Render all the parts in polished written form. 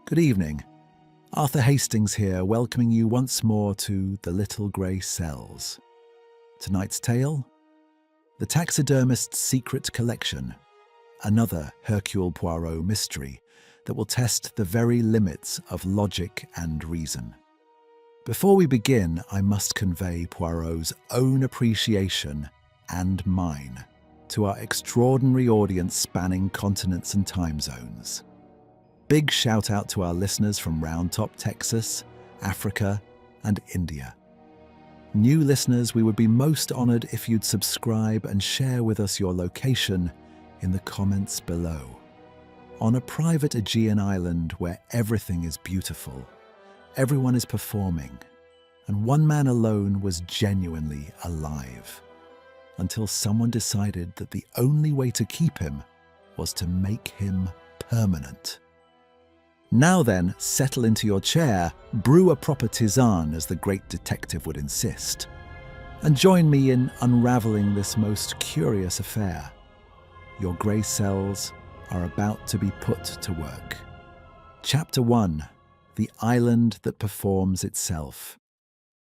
Good evening. Arthur Hastings here, welcoming you once more to The Little Grey Cells. Tonight's tale? The Taxidermist's Secret Collection, another Hercule Poirot mystery that will test the very limits of logic and reason. Before we begin, I must convey Poirot's own appreciation, and mine, to our extraordinary audience spanning continents and time zones. Big shout out to our listeners from Round Top, Texas, Africa, and India. New listeners, we would be most honored if you'd subscribe and share with us your location in the comments below. On a private Aegean island where everything is beautiful, everyone is performing, and one man alone was genuinely alive, until someone decided that the only way to keep him was to make him permanent. Now then, settle into your chair, brew a proper tisane as the great detective would insist, and join me in unraveling this most curious affair. Your grey cells are about to be put to work. Chapter 1. The Island That Performs Itself.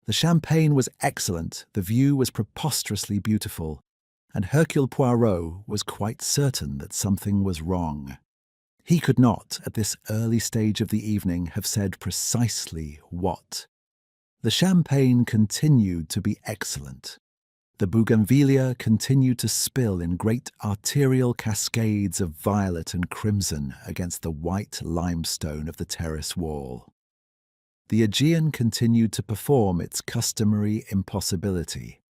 The champagne was excellent, the view was preposterously beautiful, and Hercule Poirot was quite certain that something was wrong. He could not, at this early stage of the evening, have said precisely what. The champagne continued to be excellent. The bougainvillea continued to spill in great arterial cascades of violet and crimson against the white limestone of the terrace wall. The Aegean continued to perform its customary impossibility,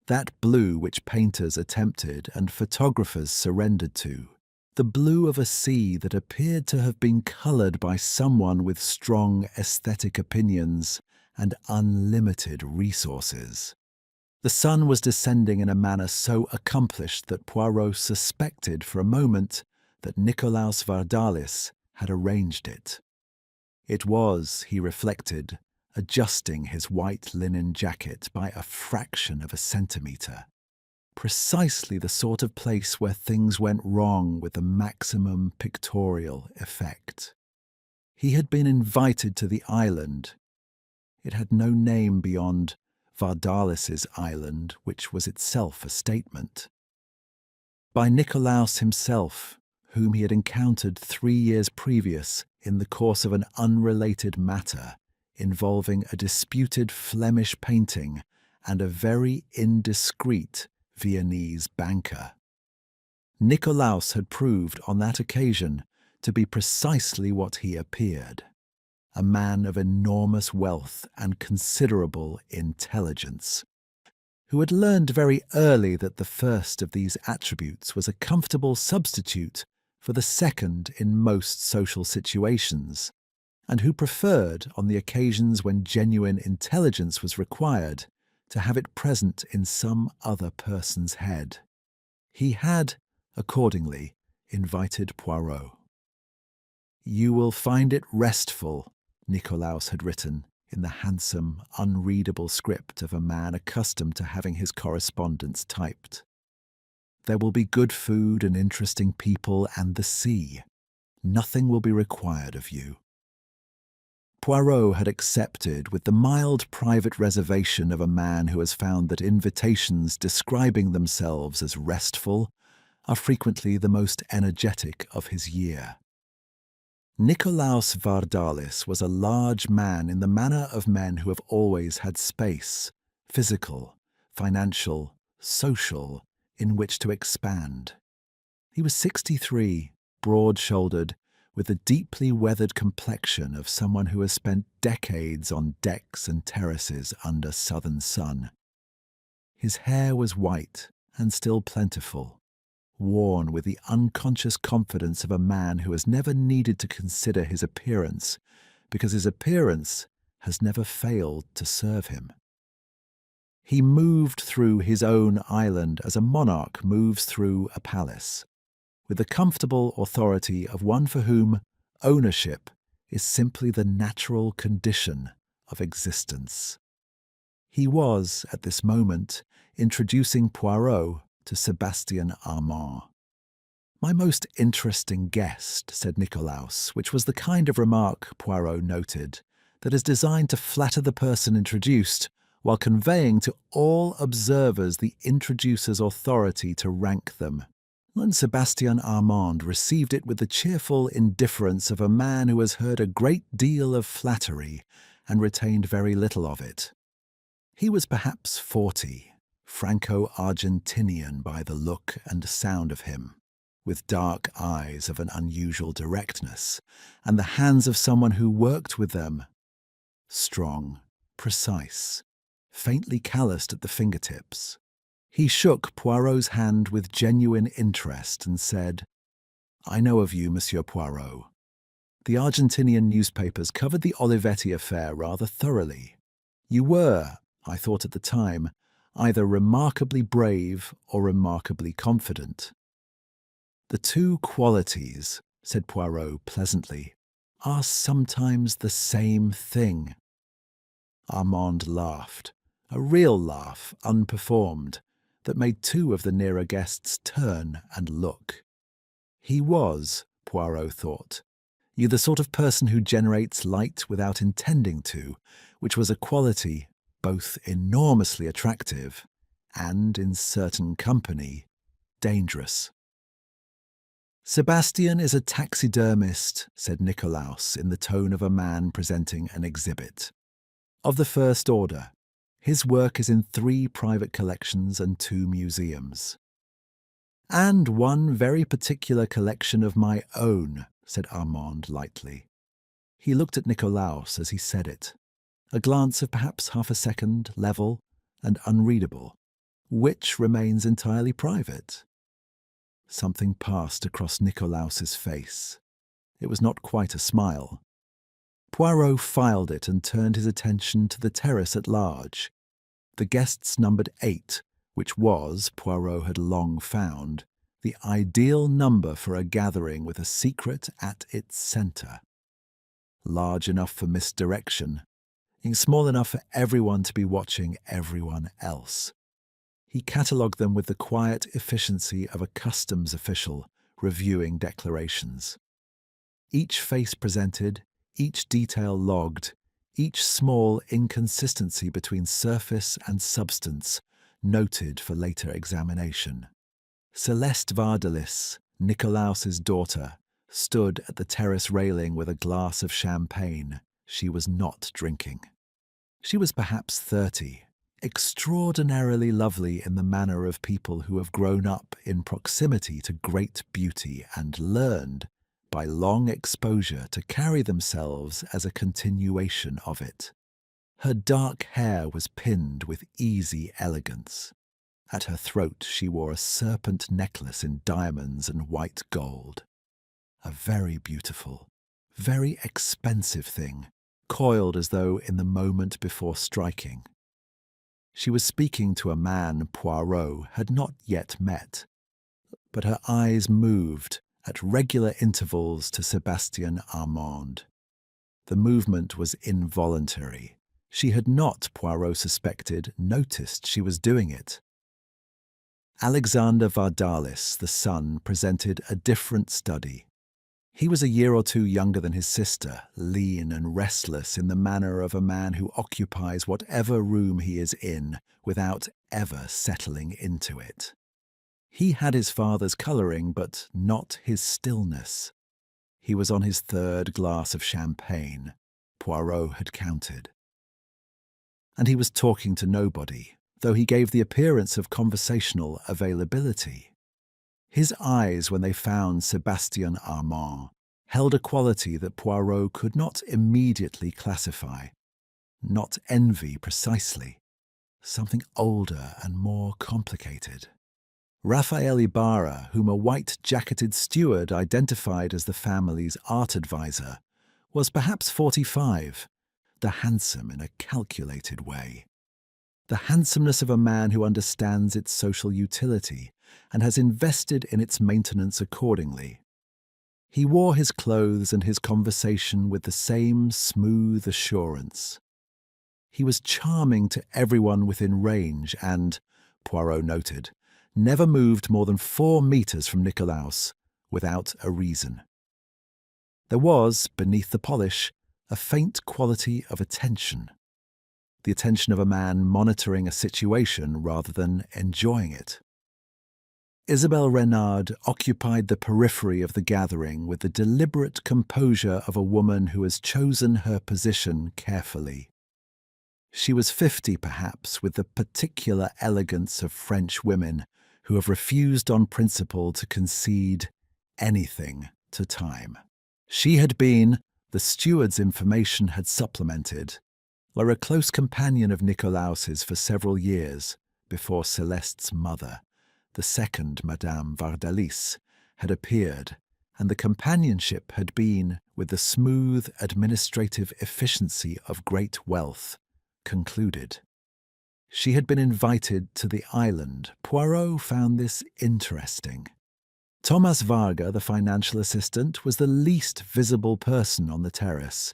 that blue which painters attempted and photographers surrendered to. The blue of a sea that appeared to have been coloured by someone with strong aesthetic opinions and unlimited resources. The sun was descending in a manner so accomplished that Poirot suspected for a moment that Nikolaos Vardalis had arranged it. It was, he reflected, adjusting his white linen jacket by a fraction of a centimetre. Precisely the sort of place where things went wrong with the maximum pictorial effect. He had been invited to the island. It had no name beyond Vardalis's island, which was itself a statement. By Nikolaos himself, whom he had encountered 3 years previous in the course of an unrelated matter involving a disputed Flemish painting and a very indiscreet Viennese banker. Nikolaos had proved on that occasion to be precisely what he appeared, a man of enormous wealth and considerable intelligence, who had learned very early that the first of these attributes was a comfortable substitute for the second in most social situations, and who preferred, on the occasions when genuine intelligence was required, to have it present in some other person's head. He had, accordingly, invited Poirot. "You will find it restful," Nikolaos had written in the handsome, unreadable script of a man accustomed to having his correspondence typed. "There will be good food and interesting people and the sea. Nothing will be required of you." Poirot had accepted with the mild private reservation of a man who has found that invitations describing themselves as restful are frequently the most energetic of his year. Nikolaos Vardalis was a large man in the manner of men who have always had space, physical, financial, social, in which to expand. He was 63, broad-shouldered, with the deeply weathered complexion of someone who has spent decades on decks and terraces under southern sun. His hair was white and still plentiful, worn with the unconscious confidence of a man who has never needed to consider his appearance because his appearance has never failed to serve him. He moved through his own island as a monarch moves through a palace, with the comfortable authority of one for whom ownership is simply the natural condition of existence. He was, at this moment, introducing Poirot to Sebastian Armand. "My most interesting guest," said Nikolaos, which was the kind of remark, Poirot noted, that is designed to flatter the person introduced while conveying to all observers the introducer's authority to rank them. And Sebastien Armand received it with the cheerful indifference of a man who has heard a great deal of flattery and retained very little of it. He was perhaps 40, Franco-Argentinian by the look and sound of him, with dark eyes of an unusual directness, and the hands of someone who worked with them. Strong, precise, faintly calloused at the fingertips. He shook Poirot's hand with genuine interest and said, "I know of you, Monsieur Poirot. The Argentinian newspapers covered the Olivetti affair rather thoroughly. You were, I thought at the time, either remarkably brave or remarkably confident." "The two qualities," said Poirot pleasantly, "are sometimes the same thing." Armand laughed, a real laugh, unperformed, that made two of the nearer guests turn and look. He was, Poirot thought, the sort of person who generates light without intending to, which was a quality both enormously attractive and, in certain company, dangerous. "Sebastien is a taxidermist," said Nikolaos in the tone of a man presenting an exhibit. "Of the first order. His work is in 3 private collections and 2 museums." "And one very particular collection of my own," said Armand lightly. He looked at Nikolaos as he said it, a glance of perhaps half a second, level and unreadable, which remains entirely private. Something passed across Nikolaos's face. It was not quite a smile. Poirot filed it and turned his attention to the terrace at large. The guests numbered 8, which was, Poirot had long found, the ideal number for a gathering with a secret at its centre. Large enough for misdirection, and small enough for everyone to be watching everyone else. He catalogued them with the quiet efficiency of a customs official reviewing declarations. Each face presented, each detail logged, each small inconsistency between surface and substance noted for later examination. Celeste Vardalis, Nikolaos's daughter, stood at the terrace railing with a glass of champagne. She was not drinking. She was perhaps 30, extraordinarily lovely in the manner of people who have grown up in proximity to great beauty and learned, by long exposure, to carry themselves as a continuation of it. Her dark hair was pinned with easy elegance. At her throat she wore a serpent necklace in diamonds and white gold. A very beautiful, very expensive thing, coiled as though in the moment before striking. She was speaking to a man Poirot had not yet met, but her eyes moved at regular intervals to Sebastien Armand. The movement was involuntary. She had not, Poirot suspected, noticed she was doing it. Alexander Vardalis, the son, presented a different study. He was a year or 2 younger than his sister, lean and restless in the manner of a man who occupies whatever room he is in without ever settling into it. He had his father's colouring, but not his stillness. He was on his 3rd glass of champagne, Poirot had counted. And he was talking to nobody, though he gave the appearance of conversational availability. His eyes, when they found Sebastien Armand, held a quality that Poirot could not immediately classify. Not envy precisely, something older and more complicated. Raphael Ibarra, whom a white-jacketed steward identified as the family's art advisor, was perhaps 45, the handsome in a calculated way. The handsomeness of a man who understands its social utility and has invested in its maintenance accordingly. He wore his clothes and his conversation with the same smooth assurance. He was charming to everyone within range and, Poirot noted, never moved more than 4 meters from Nikolaos, without a reason. There was, beneath the polish, a faint quality of attention. The attention of a man monitoring a situation rather than enjoying it. Isabelle Renard occupied the periphery of the gathering with the deliberate composure of a woman who has chosen her position carefully. She was 50, perhaps, with the particular elegance of French women who have refused on principle to concede anything to time. She had been, the steward's information had supplemented, a close companion of Nikolaos's for several years before Celeste's mother, the second Madame Vardalis, had appeared, and the companionship had been, with the smooth administrative efficiency of great wealth, concluded. She had been invited to the island. Poirot found this interesting. Thomas Varga, the financial assistant, was the least visible person on the terrace,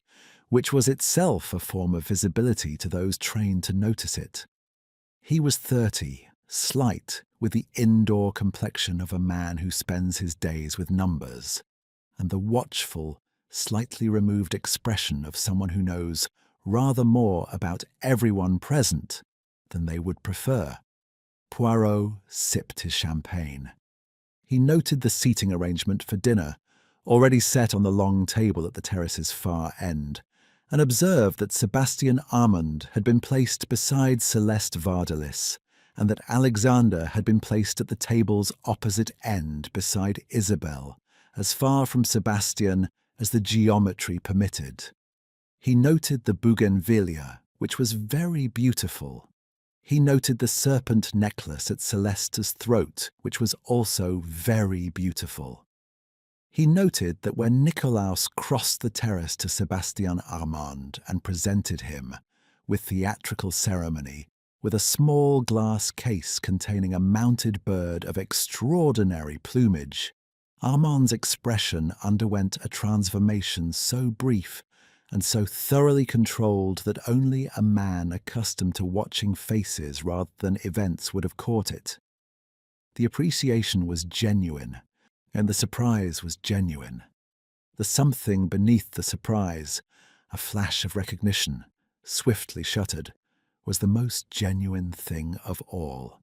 which was itself a form of visibility to those trained to notice it. He was 30, slight, with the indoor complexion of a man who spends his days with numbers, and the watchful, slightly removed expression of someone who knows rather more about everyone present than they would prefer. Poirot sipped his champagne. He noted the seating arrangement for dinner, already set on the long table at the terrace's far end, and observed that Sebastian Armand had been placed beside Celeste Vardalis, and that Alexander had been placed at the table's opposite end beside Isabelle, as far from Sebastian as the geometry permitted. He noted the bougainvillea, which was very beautiful. He noted the serpent necklace at Celeste's throat, which was also very beautiful. He noted that when Nikolaos crossed the terrace to Sebastian Armand and presented him, with theatrical ceremony, with a small glass case containing a mounted bird of extraordinary plumage, Armand's expression underwent a transformation so brief and so thoroughly controlled that only a man accustomed to watching faces rather than events would have caught it. The appreciation was genuine, and the surprise was genuine. The something beneath the surprise, a flash of recognition, swiftly shuttered, was the most genuine thing of all.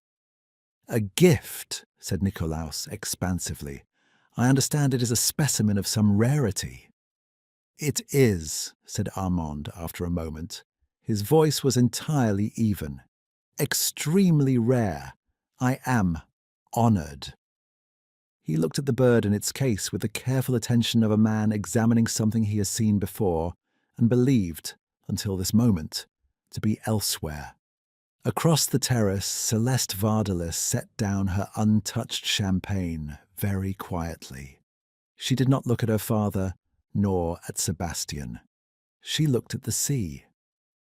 "A gift," said Nikolaos expansively. "I understand it is a specimen of some rarity." "It is," said Armand after a moment. His voice was entirely even. "Extremely rare. I am honoured." He looked at the bird in its case with the careful attention of a man examining something he has seen before and believed, until this moment, to be elsewhere. Across the terrace, Celeste Vardalis set down her untouched champagne very quietly. She did not look at her father, nor at Sebastian. She looked at the sea.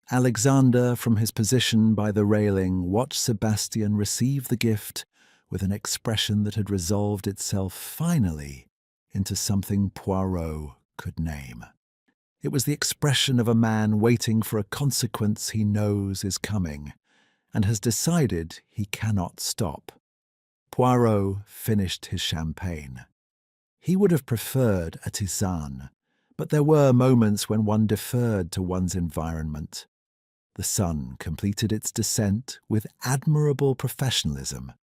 Alexander, from his position by the railing, watched Sebastian receive the gift with an expression that had resolved itself finally into something Poirot could name. It was the expression of a man waiting for a consequence he knows is coming, and has decided he cannot stop. Poirot finished his champagne. He would have preferred a tisane, but there were moments when one deferred to one's environment. The sun completed its descent with admirable professionalism.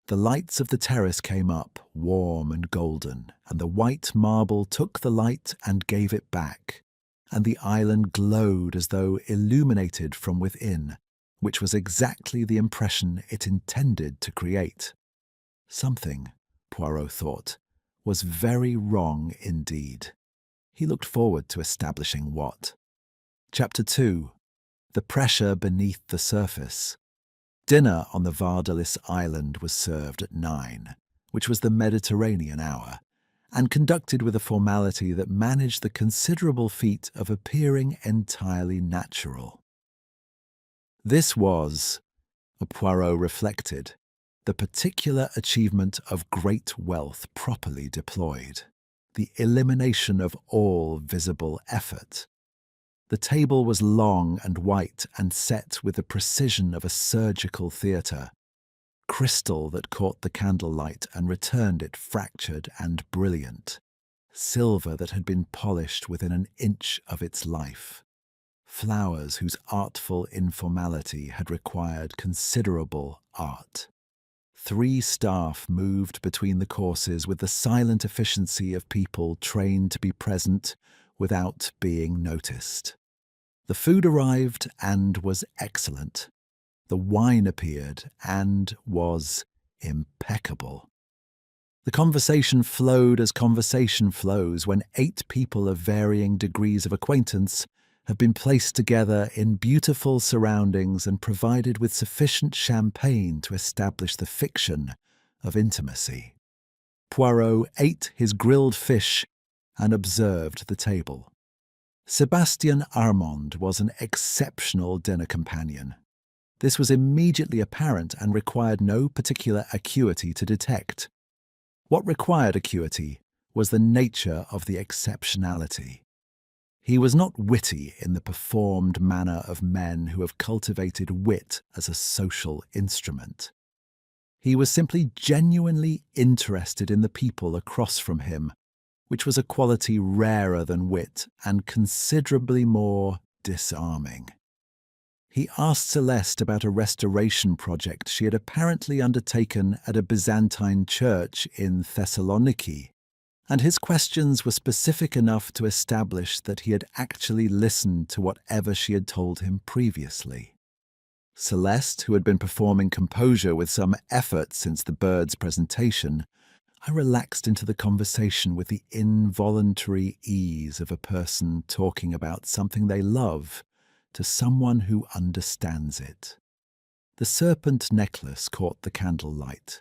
The lights of the terrace came up, warm and golden, and the white marble took the light and gave it back, and the island glowed as though illuminated from within, which was exactly the impression it intended to create. Something, Poirot thought, was very wrong indeed. He looked forward to establishing what. Chapter 2. The Pressure Beneath the Surface. Dinner on the Vardalis island was served at 9, which was the Mediterranean hour, and conducted with a formality that managed the considerable feat of appearing entirely natural. This was, Poirot reflected, the particular achievement of great wealth properly deployed, the elimination of all visible effort. The table was long and white and set with the precision of a surgical theatre. crystal that caught the candlelight and returned it fractured and brilliant, silver that had been polished within an inch of its life, flowers whose artful informality had required considerable art. 3 staff moved between the courses with the silent efficiency of people trained to be present without being noticed. The food arrived and was excellent. The wine appeared and was impeccable. The conversation flowed as conversation flows when 8 people of varying degrees of acquaintance have been placed together in beautiful surroundings and provided with sufficient champagne to establish the fiction of intimacy. Poirot ate his grilled fish and observed the table. Sébastien Armand was an exceptional dinner companion. This was immediately apparent and required no particular acuity to detect. What required acuity was the nature of the exceptionality. He was not witty in the performed manner of men who have cultivated wit as a social instrument. He was simply genuinely interested in the people across from him, which was a quality rarer than wit and considerably more disarming. He asked Celeste about a restoration project she had apparently undertaken at a Byzantine church in Thessaloniki, and his questions were specific enough to establish that he had actually listened to whatever she had told him previously. Celeste, who had been performing composure with some effort since the bird's presentation, I relaxed into the conversation with the involuntary ease of a person talking about something they love to someone who understands it. The serpent necklace caught the candlelight.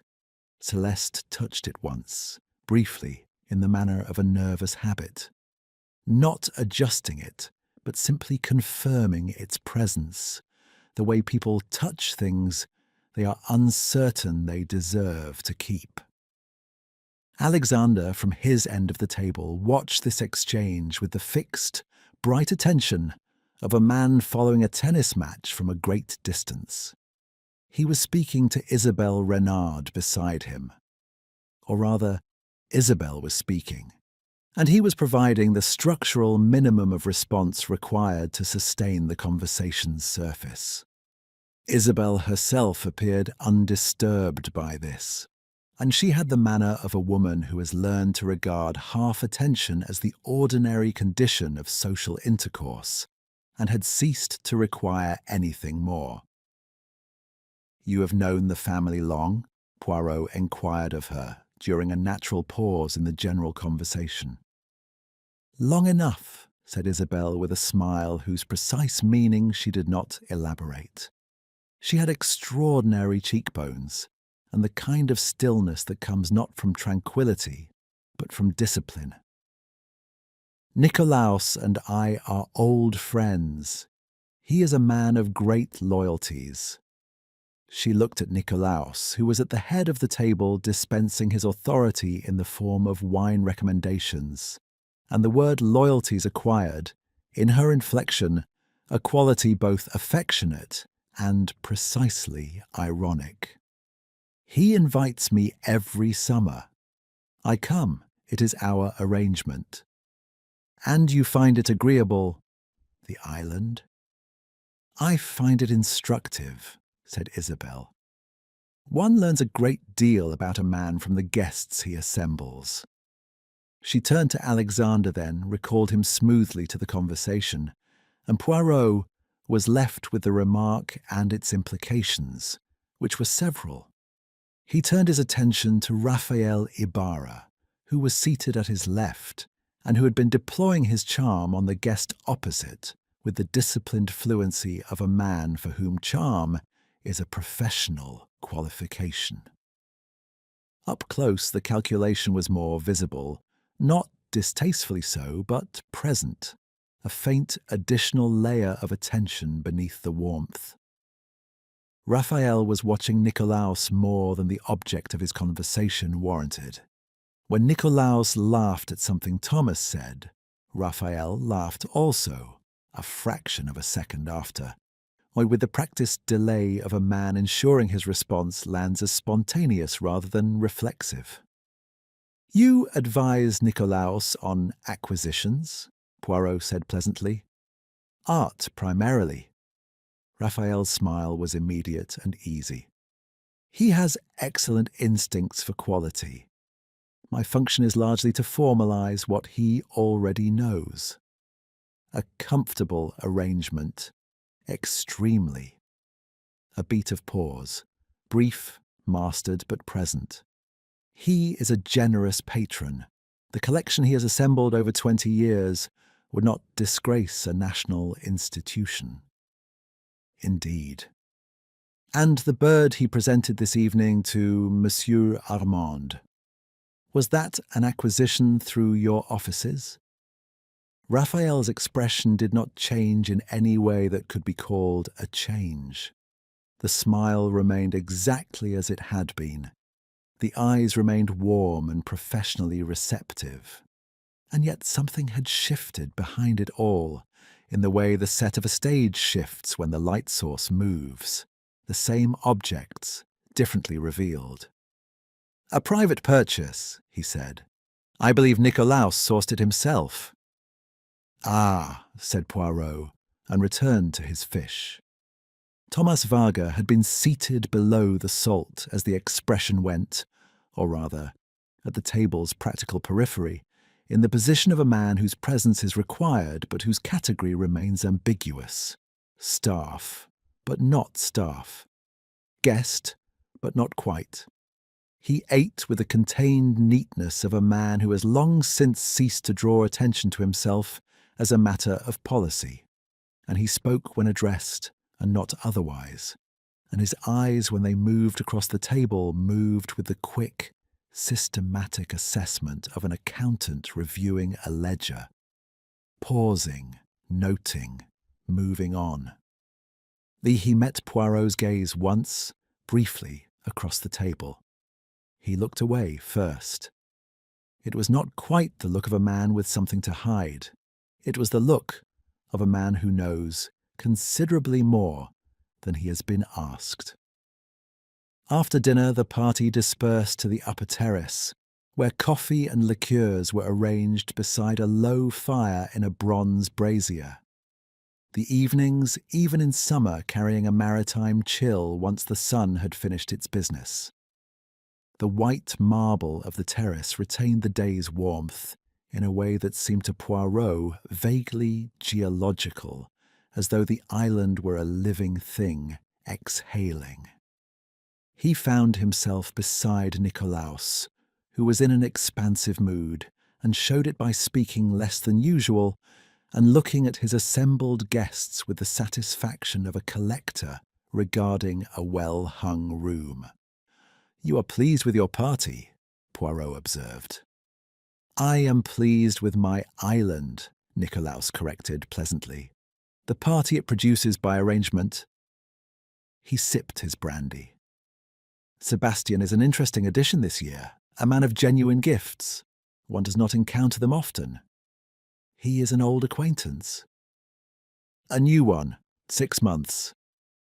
Celeste touched it once, briefly, in the manner of a nervous habit, not adjusting it, but simply confirming its presence, the way people touch things they are uncertain they deserve to keep. Alexander, from his end of the table, watched this exchange with the fixed, bright attention of a man following a tennis match from a great distance. He was speaking to Isabelle Renard beside him. Or rather, Isabelle was speaking, and he was providing the structural minimum of response required to sustain the conversation's surface. Isabelle herself appeared undisturbed by this, and she had the manner of a woman who has learned to regard half attention as the ordinary condition of social intercourse, and had ceased to require anything more. "You have known the family long?" Poirot enquired of her, during a natural pause in the general conversation. "Long enough," said Isabelle with a smile whose precise meaning she did not elaborate. She had extraordinary cheekbones, and the kind of stillness that comes not from tranquillity, but from discipline. "Nikolaos and I are old friends. He is a man of great loyalties." She looked at Nikolaos, who was at the head of the table dispensing his authority in the form of wine recommendations, and the word loyalties acquired, in her inflection, a quality both affectionate and precisely ironic. "He invites me every summer. I come, it is our arrangement." "And you find it agreeable?" "The island?" "I find it instructive," said Isabelle. "One learns a great deal about a man from the guests he assembles." She turned to Alexander then, recalled him smoothly to the conversation, and Poirot was left with the remark and its implications, which were several. He turned his attention to Raphael Ibarra, who was seated at his left, and who had been deploying his charm on the guest opposite with the disciplined fluency of a man for whom charm is a professional qualification. Up close, the calculation was more visible, not distastefully so, but present, a faint additional layer of attention beneath the warmth. Raphael was watching Nikolaos more than the object of his conversation warranted. When Nikolaos laughed at something Thomas said, Raphael laughed also, a fraction of a second after, or with the practiced delay of a man ensuring his response lands as spontaneous rather than reflexive. "You advise Nikolaos on acquisitions," Poirot said pleasantly. "Art, primarily." Raphael's smile was immediate and easy. "He has excellent instincts for quality. My function is largely to formalize what he already knows. A comfortable arrangement, extremely." A beat of pause, brief, mastered, but present. "He is a generous patron. The collection he has assembled over 20 years would not disgrace a national institution." "Indeed." "And the bird he presented this evening to Monsieur Armand. Was that an acquisition through your offices?" Raphael's expression did not change in any way that could be called a change. The smile remained exactly as it had been. The eyes remained warm and professionally receptive. And yet something had shifted behind it all, in the way the set of a stage shifts when the light source moves. The same objects, differently revealed. "A private purchase," he said. "I believe Nikolaos sourced it himself." "Ah," said Poirot, and returned to his fish. Thomas Varga had been seated below the salt as the expression went, or rather, at the table's practical periphery, in the position of a man whose presence is required but whose category remains ambiguous. Staff, but not staff. Guest, but not quite. He ate with the contained neatness of a man who has long since ceased to draw attention to himself as a matter of policy, and he spoke when addressed and not otherwise, and his eyes when they moved across the table moved with the quick, systematic assessment of an accountant reviewing a ledger, pausing, noting, moving on. He met Poirot's gaze once, briefly, across the table. He looked away first. It was not quite the look of a man with something to hide. It was the look of a man who knows considerably more than he has been asked. After dinner, the party dispersed to the upper terrace, where coffee and liqueurs were arranged beside a low fire in a bronze brazier. The evenings, even in summer, carrying a maritime chill once the sun had finished its business. The white marble of the terrace retained the day's warmth in a way that seemed to Poirot vaguely geological, as though the island were a living thing, exhaling. He found himself beside Nikolaos, who was in an expansive mood, and showed it by speaking less than usual, and looking at his assembled guests with the satisfaction of a collector regarding a well-hung room. "You are pleased with your party," Poirot observed. "I am pleased with my island," Nikolaos corrected pleasantly. "The party it produces by arrangement." He sipped his brandy. "Sebastian is an interesting addition this year, a man of genuine gifts. One does not encounter them often." "He is an old acquaintance." "A new one, 6 months.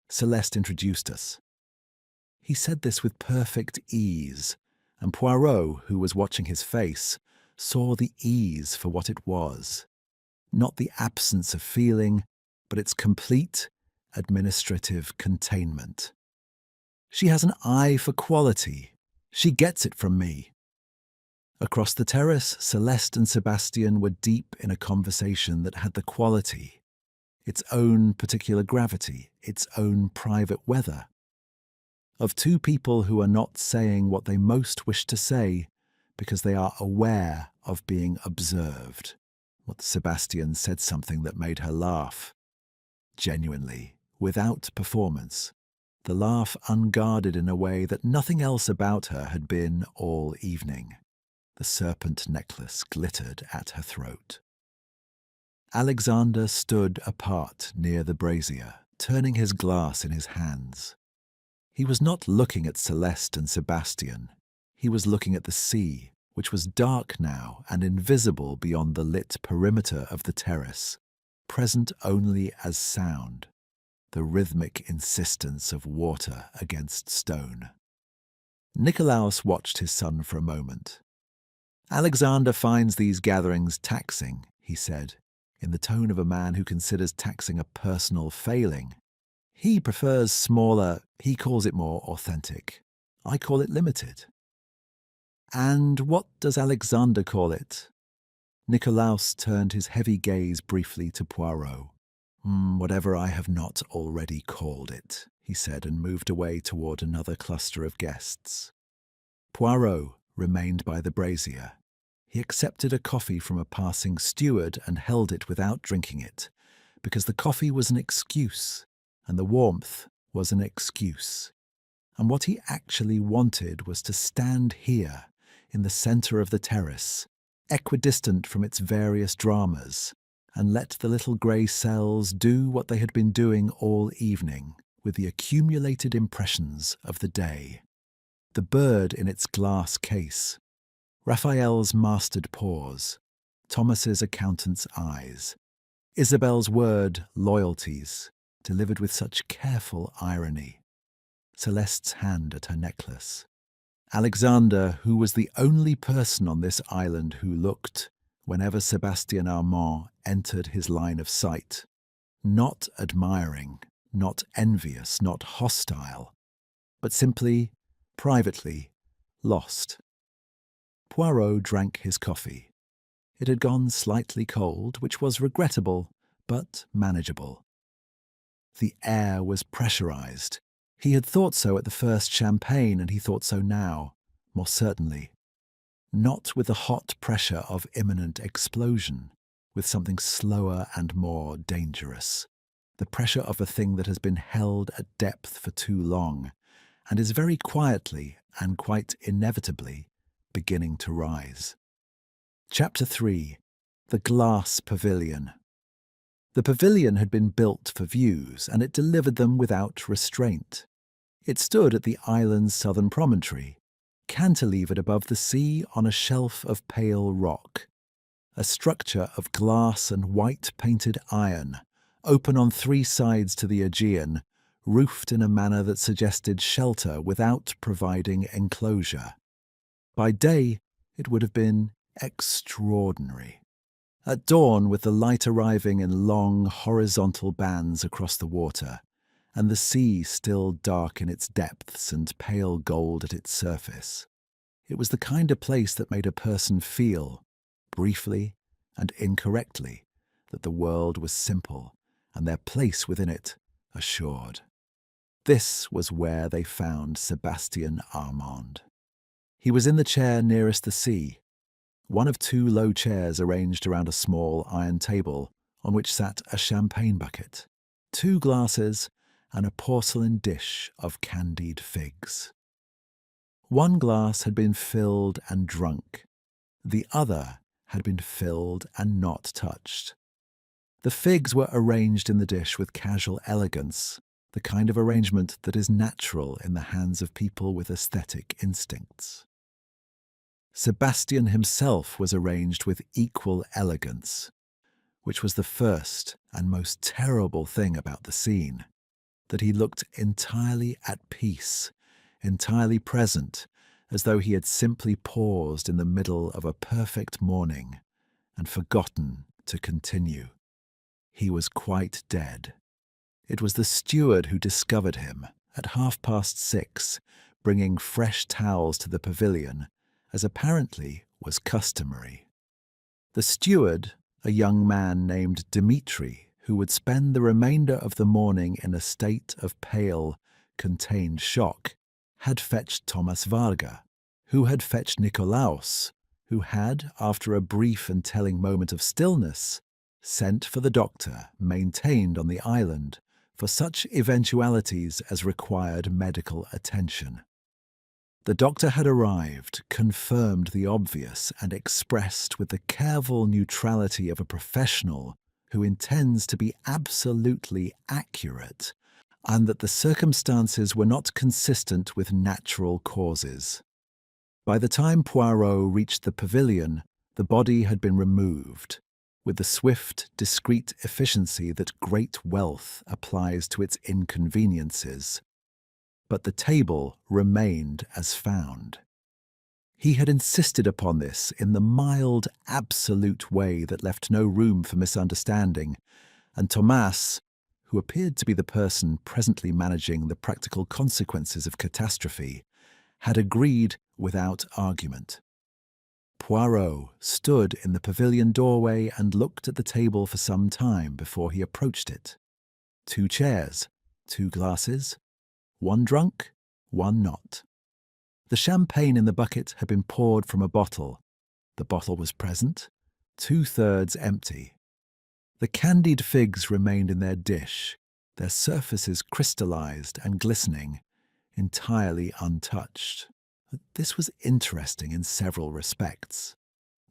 Celeste introduced us." He said this with perfect ease, and Poirot, who was watching his face, saw the ease for what it was. Not the absence of feeling, but its complete administrative containment. "She has an eye for quality. She gets it from me." Across the terrace, Celeste and Sebastian were deep in a conversation that had the quality, its own particular gravity, its own private weather, of two people who are not saying what they most wish to say because they are aware of being observed. Sebastian said something that made her laugh. Genuinely, without performance. The laugh unguarded in a way that nothing else about her had been all evening. The serpent necklace glittered at her throat. Alexander stood apart near the brazier, turning his glass in his hands. He was not looking at Celeste and Sebastian. He was looking at the sea, which was dark now and invisible beyond the lit perimeter of the terrace, present only as sound. the rhythmic insistence of water against stone. Nikolaos watched his son for a moment. "Alexander finds these gatherings taxing," he said, in the tone of a man who considers taxing a personal failing. "He prefers smaller, he calls it more authentic. I call it limited." "And what does Alexander call it?" Nikolaos turned his heavy gaze briefly to Poirot. "Whatever I have not already called it," he said, and moved away toward another cluster of guests. Poirot remained by the brazier. He accepted a coffee from a passing steward and held it without drinking it, because the coffee was an excuse, and the warmth was an excuse. And what he actually wanted was to stand here, in the centre of the terrace, equidistant from its various dramas, and let the little grey cells do what they had been doing all evening with the accumulated impressions of the day. The bird in its glass case, Raphael's mastered paws, Thomas's accountant's eyes, Isabel's word loyalties, delivered with such careful irony, Celeste's hand at her necklace, Alexander, who was the only person on this island who looked, whenever Sebastien Armand entered his line of sight, not admiring, not envious, not hostile, but simply, privately, lost. Poirot drank his coffee. It had gone slightly cold, which was regrettable, but manageable. The air was pressurized. He had thought so at the first champagne, and he thought so now, more certainly. Not with the hot pressure of imminent explosion, with something slower and more dangerous. The pressure of a thing that has been held at depth for too long, and is very quietly and quite inevitably beginning to rise. Chapter 3. The Glass Pavilion. The pavilion had been built for views, and it delivered them without restraint. It stood at the island's southern promontory, cantilevered above the sea on a shelf of pale rock, a structure of glass and white-painted iron, open on three sides to the Aegean, roofed in a manner that suggested shelter without providing enclosure. By day, it would have been extraordinary. At dawn, with the light arriving in long, horizontal bands across the water, and the sea still dark in its depths and pale gold at its surface, it was the kind of place that made a person feel, briefly and incorrectly, that the world was simple and their place within it assured. This was where they found Sebastien Armand. He was in the chair nearest the sea, one of two low chairs arranged around a small iron table on which sat a champagne bucket, two glasses, and a porcelain dish of candied figs. One glass had been filled and drunk. The other had been filled and not touched. The figs were arranged in the dish with casual elegance, the kind of arrangement that is natural in the hands of people with aesthetic instincts. Sebastien himself was arranged with equal elegance, which was the first and most terrible thing about the scene, that he looked entirely at peace, entirely present, as though he had simply paused in the middle of a perfect morning and forgotten to continue. He was quite dead. It was the steward who discovered him at 6:30, bringing fresh towels to the pavilion, as apparently was customary. The steward, a young man named Dmitri, who would spend the remainder of the morning in a state of pale, contained shock, had fetched Thomas Varga, who had fetched Nikolaos, who had, after a brief and telling moment of stillness, sent for the doctor maintained on the island for such eventualities as required medical attention. The doctor had arrived, confirmed the obvious, and expressed with the careful neutrality of a professional who intends to be absolutely accurate, and that the circumstances were not consistent with natural causes. By the time Poirot reached the pavilion, the body had been removed, with the swift, discreet efficiency that great wealth applies to its inconveniences. But the table remained as found. He had insisted upon this in the mild, absolute way that left no room for misunderstanding, and Thomas, who appeared to be the person presently managing the practical consequences of catastrophe, had agreed without argument. Poirot stood in the pavilion doorway and looked at the table for some time before he approached it. 2 chairs, 2 glasses, 1 drunk, 1 not. The champagne in the bucket had been poured from a bottle. The bottle was present, 2/3 empty. The candied figs remained in their dish, their surfaces crystallized and glistening, entirely untouched. This was interesting in several respects,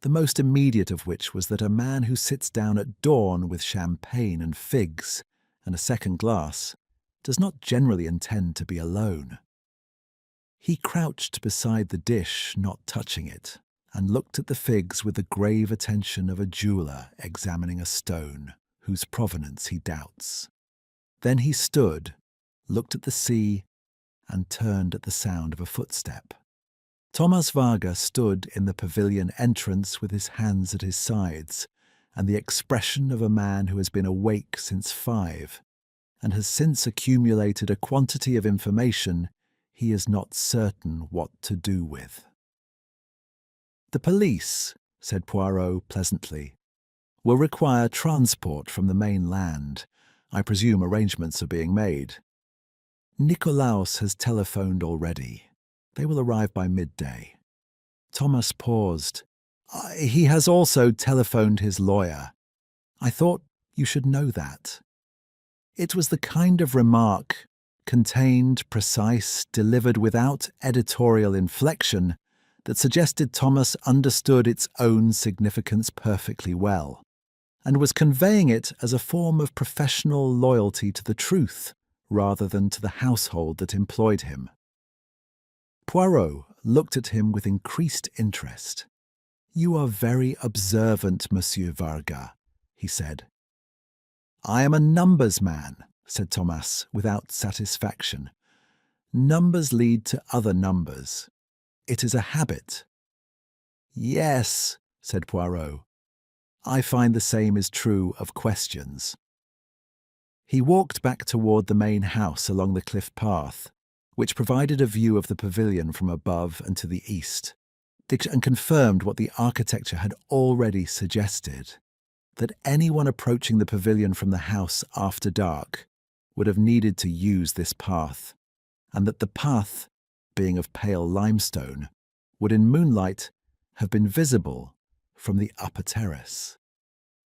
the most immediate of which was that a man who sits down at dawn with champagne and figs and a second glass does not generally intend to be alone. He crouched beside the dish, not touching it, and looked at the figs with the grave attention of a jeweller examining a stone whose provenance he doubts. Then he stood, looked at the sea, and turned at the sound of a footstep. Thomas Varga stood in the pavilion entrance with his hands at his sides, and the expression of a man who has been awake since 5, and has since accumulated a quantity of information he is not certain what to do with. "The police," said Poirot pleasantly, "will require transport from the main land. I presume arrangements are being made." "Nikolaos has telephoned already. They will arrive by midday." Thomas paused. "He has also telephoned his lawyer. I thought you should know that." It was the kind of remark, contained, precise, delivered without editorial inflection, that suggested Thomas understood its own significance perfectly well, and was conveying it as a form of professional loyalty to the truth rather than to the household that employed him. Poirot looked at him with increased interest. "You are very observant, Monsieur Varga," he said. "I am a numbers man," said Thomas, without satisfaction. "Numbers lead to other numbers. It is a habit." "Yes," said Poirot. "I find the same is true of questions." He walked back toward the main house along the cliff path, which provided a view of the pavilion from above and to the east, and confirmed what the architecture had already suggested, that anyone approaching the pavilion from the house after dark would have needed to use this path, and that the path, being of pale limestone, would in moonlight have been visible from the upper terrace.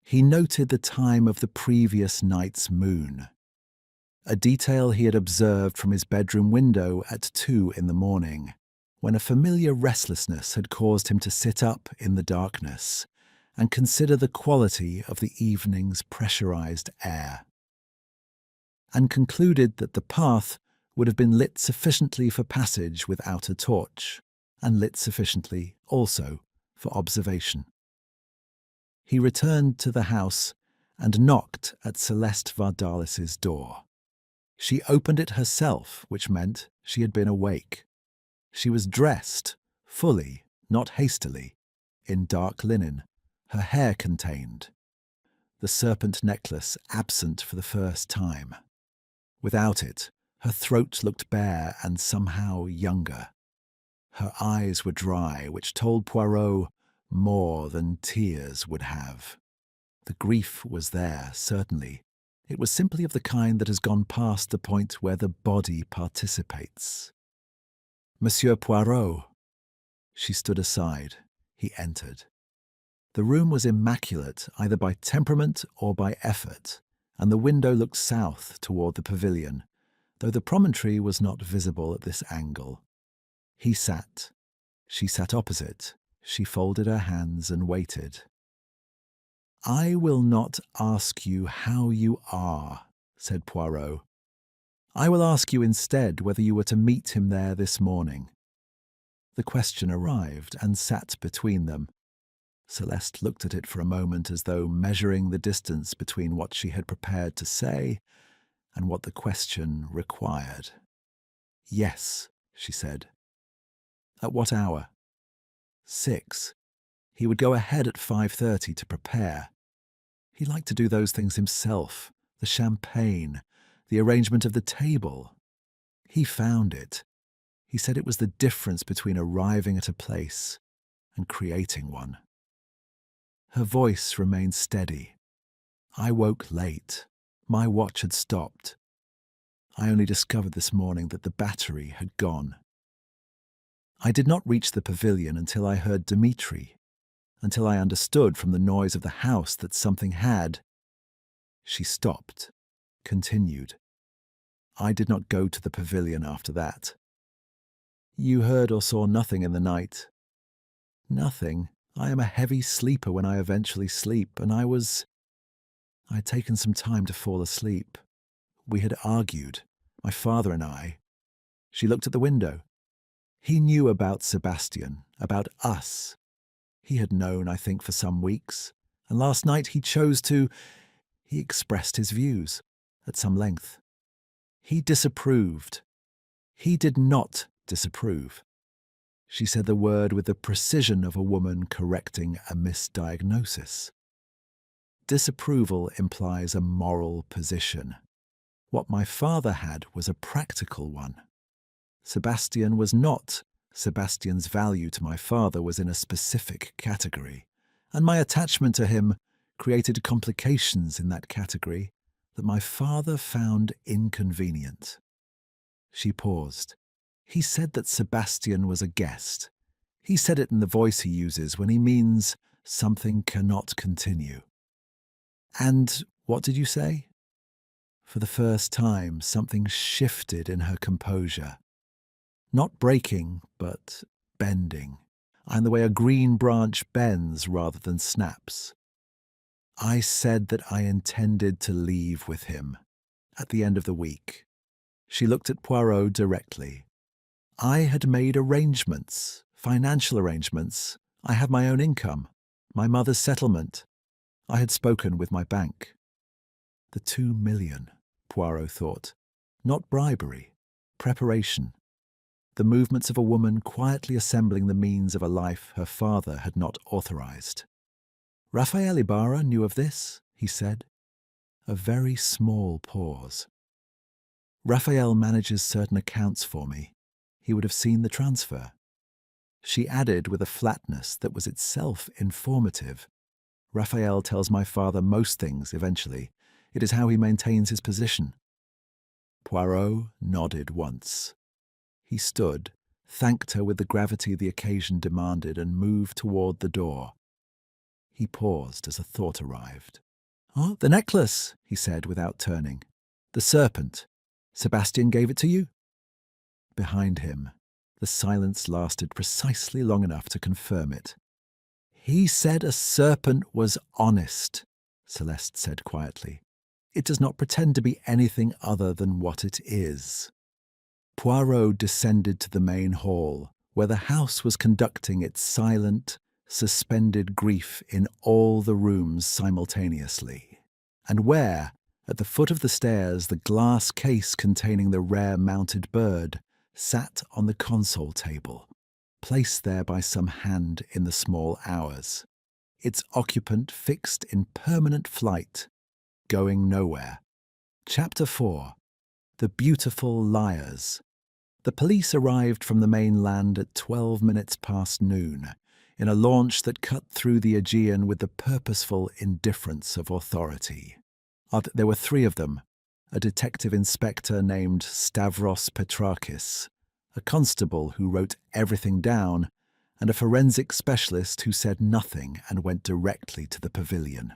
He noted the time of the previous night's moon, a detail he had observed from his bedroom window at 2 in the morning, when a familiar restlessness had caused him to sit up in the darkness and consider the quality of the evening's pressurized air, and concluded that the path would have been lit sufficiently for passage without a torch, and lit sufficiently also for observation. He returned to the house and knocked at Celeste Vardalis's door. She opened it herself, which meant she had been awake. She was dressed, fully, not hastily, in dark linen, her hair contained, the serpent necklace absent for the first time. Without it, her throat looked bare and somehow younger. Her eyes were dry, which told Poirot more than tears would have. The grief was there, certainly. It was simply of the kind that has gone past the point where the body participates. "Monsieur Poirot." She stood aside. He entered. The room was immaculate either by temperament or by effort, and the window looked south toward the pavilion, though the promontory was not visible at this angle. He sat. She sat opposite. She folded her hands and waited. "I will not ask you how you are," said Poirot. "I will ask you instead whether you were to meet him there this morning." The question arrived and sat between them. Celeste looked at it for a moment as though measuring the distance between what she had prepared to say and what the question required. "Yes," she said. "At what hour?" "6. He would go ahead at 5:30 to prepare. He liked to do those things himself, the champagne, the arrangement of the table. He found it. He said it was the difference between arriving at a place and creating one." Her voice remained steady. "I woke late. My watch had stopped. I only discovered this morning that the battery had gone. I did not reach the pavilion until I heard Dmitri, until I understood from the noise of the house that something had—" She stopped, continued. "I did not go to the pavilion after that." "You heard or saw nothing in the night?" "Nothing. I am a heavy sleeper when I eventually sleep, and I had taken some time to fall asleep. We had argued, my father and I." She looked at the window. "He knew about Sebastian, about us. He had known, I think, for some weeks, and last night he chose to— He expressed his views, at some length. He disapproved. He did not disapprove." She said the word with the precision of a woman correcting a misdiagnosis. Disapproval implies a moral position. What my father had was a practical one. Sebastian was not. Sebastian's value to my father was in a specific category, and my attachment to him created complications in that category that my father found inconvenient. She paused. "He said that Sebastian was a guest. He said it in the voice he uses when he means something cannot continue." "And what did you say?" For the first time, something shifted in her composure. Not breaking, but bending, and the way a green branch bends rather than snaps. "I said that I intended to leave with him at the end of the week." She looked at Poirot directly. "I had made arrangements, financial arrangements. I have my own income, my mother's settlement. I had spoken with my bank." The 2 million, Poirot thought. Not bribery, preparation. The movements of a woman quietly assembling the means of a life her father had not authorized. "Raphael Ibarra knew of this," he said. A very small pause. "Raphael manages certain accounts for me. He would have seen the transfer." She added with a flatness that was itself informative. "Raphael tells my father most things eventually. It is how he maintains his position." Poirot nodded once. He stood, thanked her with the gravity the occasion demanded, and moved toward the door. He paused as a thought arrived. "Oh, the necklace," he said without turning. "The serpent. Sebastian gave it to you?" Behind him, the silence lasted precisely long enough to confirm it. "He said a serpent was honest," Celeste said quietly. "It does not pretend to be anything other than what it is." Poirot descended to the main hall, where the house was conducting its silent, suspended grief in all the rooms simultaneously, and where, at the foot of the stairs, the glass case containing the rare mounted bird sat on the console table, placed there by some hand in the small hours, its occupant fixed in permanent flight, going nowhere. Chapter 4. The Beautiful Liars. The police arrived from the mainland at 12 minutes past noon, in a launch that cut through the Aegean with the purposeful indifference of authority. There were 3 of them, a detective inspector named Stavros Petrakis, a constable who wrote everything down, and a forensic specialist who said nothing and went directly to the pavilion.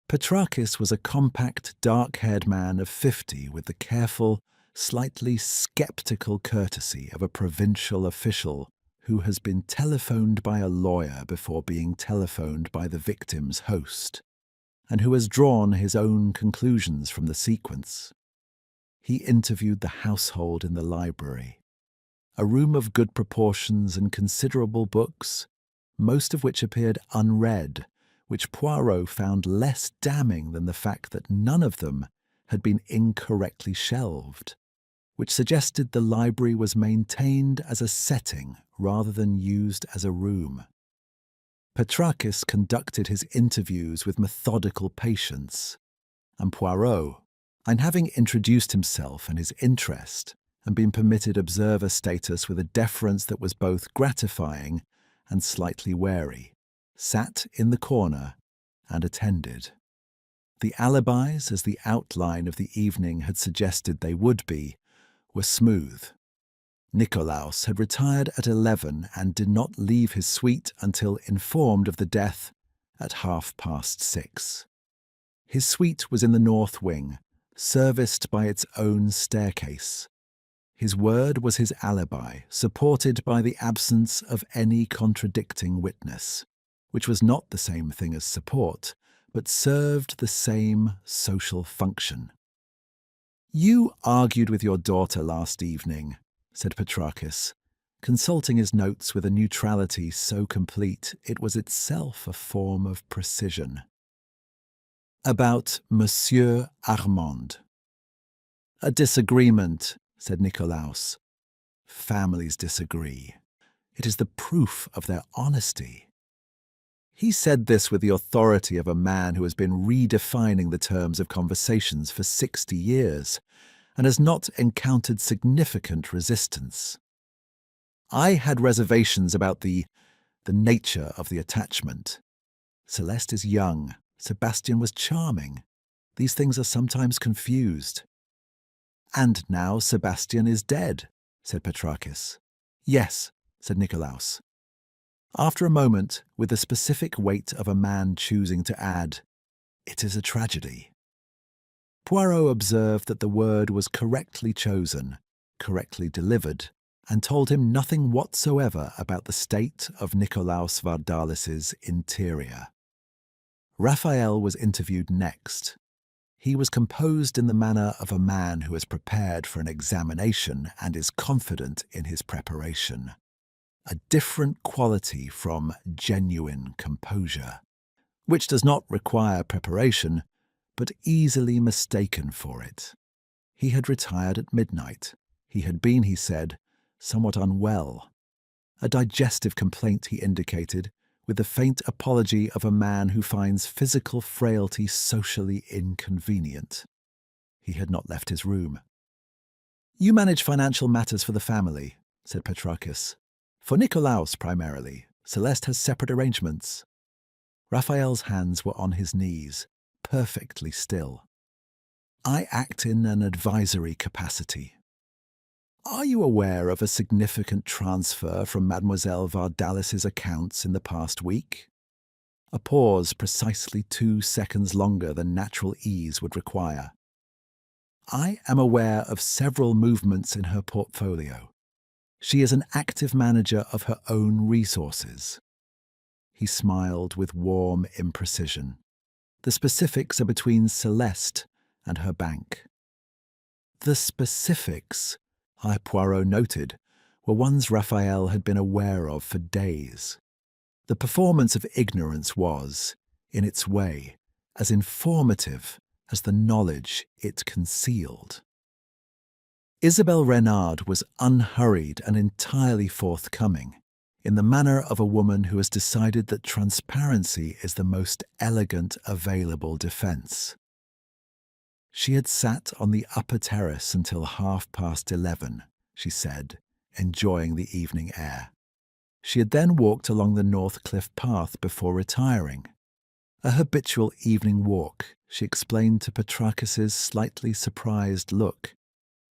Petrakis was a compact, dark-haired man of 50 with the careful, slightly sceptical courtesy of a provincial official who has been telephoned by a lawyer before being telephoned by the victim's host, and who has drawn his own conclusions from the sequence. He interviewed the household in the library, a room of good proportions and considerable books, most of which appeared unread, which Poirot found less damning than the fact that none of them had been incorrectly shelved, which suggested the library was maintained as a setting rather than used as a room. Petrakis conducted his interviews with methodical patience, and Poirot, and having introduced himself and his interest and been permitted observer status with a deference that was both gratifying and slightly wary, sat in the corner and attended. The alibis, as the outline of the evening had suggested they would be, were smooth. Nikolaos had retired at 11 and did not leave his suite until informed of the death at 6:30. His suite was in the north wing, serviced by its own staircase. His word was his alibi, supported by the absence of any contradicting witness, which was not the same thing as support, but served the same social function. "You argued with your daughter last evening," said Petrakis, consulting his notes with a neutrality so complete it was itself a form of precision. "About Monsieur Armand." "A disagreement," said Nikolaos. "Families disagree. It is the proof of their honesty." He said this with the authority of a man who has been redefining the terms of conversations for 60 years and has not encountered significant resistance. "I had reservations about the nature of the attachment. Celeste is young. Sebastian was charming. These things are sometimes confused." "And now Sebastian is dead," said Petrakis. "Yes," said Nikolaos. After a moment, with the specific weight of a man choosing to add, "It is a tragedy." Poirot observed that the word was correctly chosen, correctly delivered, and told him nothing whatsoever about the state of Nikolaos Vardalis's interior. Raphael was interviewed next. He was composed in the manner of a man who is prepared for an examination and is confident in his preparation. A different quality from genuine composure, which does not require preparation, but easily mistaken for it. He had retired at midnight. He had been, he said, somewhat unwell. A digestive complaint, he indicated, with the faint apology of a man who finds physical frailty socially inconvenient. He had not left his room. "You manage financial matters for the family," said Petrakis. "For Nikolaos, primarily. Celeste has separate arrangements." Raphael's hands were on his knees, perfectly still. "I act in an advisory capacity." "Are you aware of a significant transfer from Mademoiselle Vardalis's accounts in the past week?" A pause precisely 2 seconds longer than natural ease would require. "I am aware of several movements in her portfolio. She is an active manager of her own resources." He smiled with warm imprecision. "The specifics are between Celeste and her bank." The specifics, Poirot noted, were ones Raphael had been aware of for days. The performance of ignorance was, in its way, as informative as the knowledge it concealed. Isabelle Renard was unhurried and entirely forthcoming, in the manner of a woman who has decided that transparency is the most elegant available defence. She had sat on the upper terrace until 11:30, she said, enjoying the evening air. She had then walked along the North Cliff path before retiring. A habitual evening walk, she explained to Petrakis's slightly surprised look.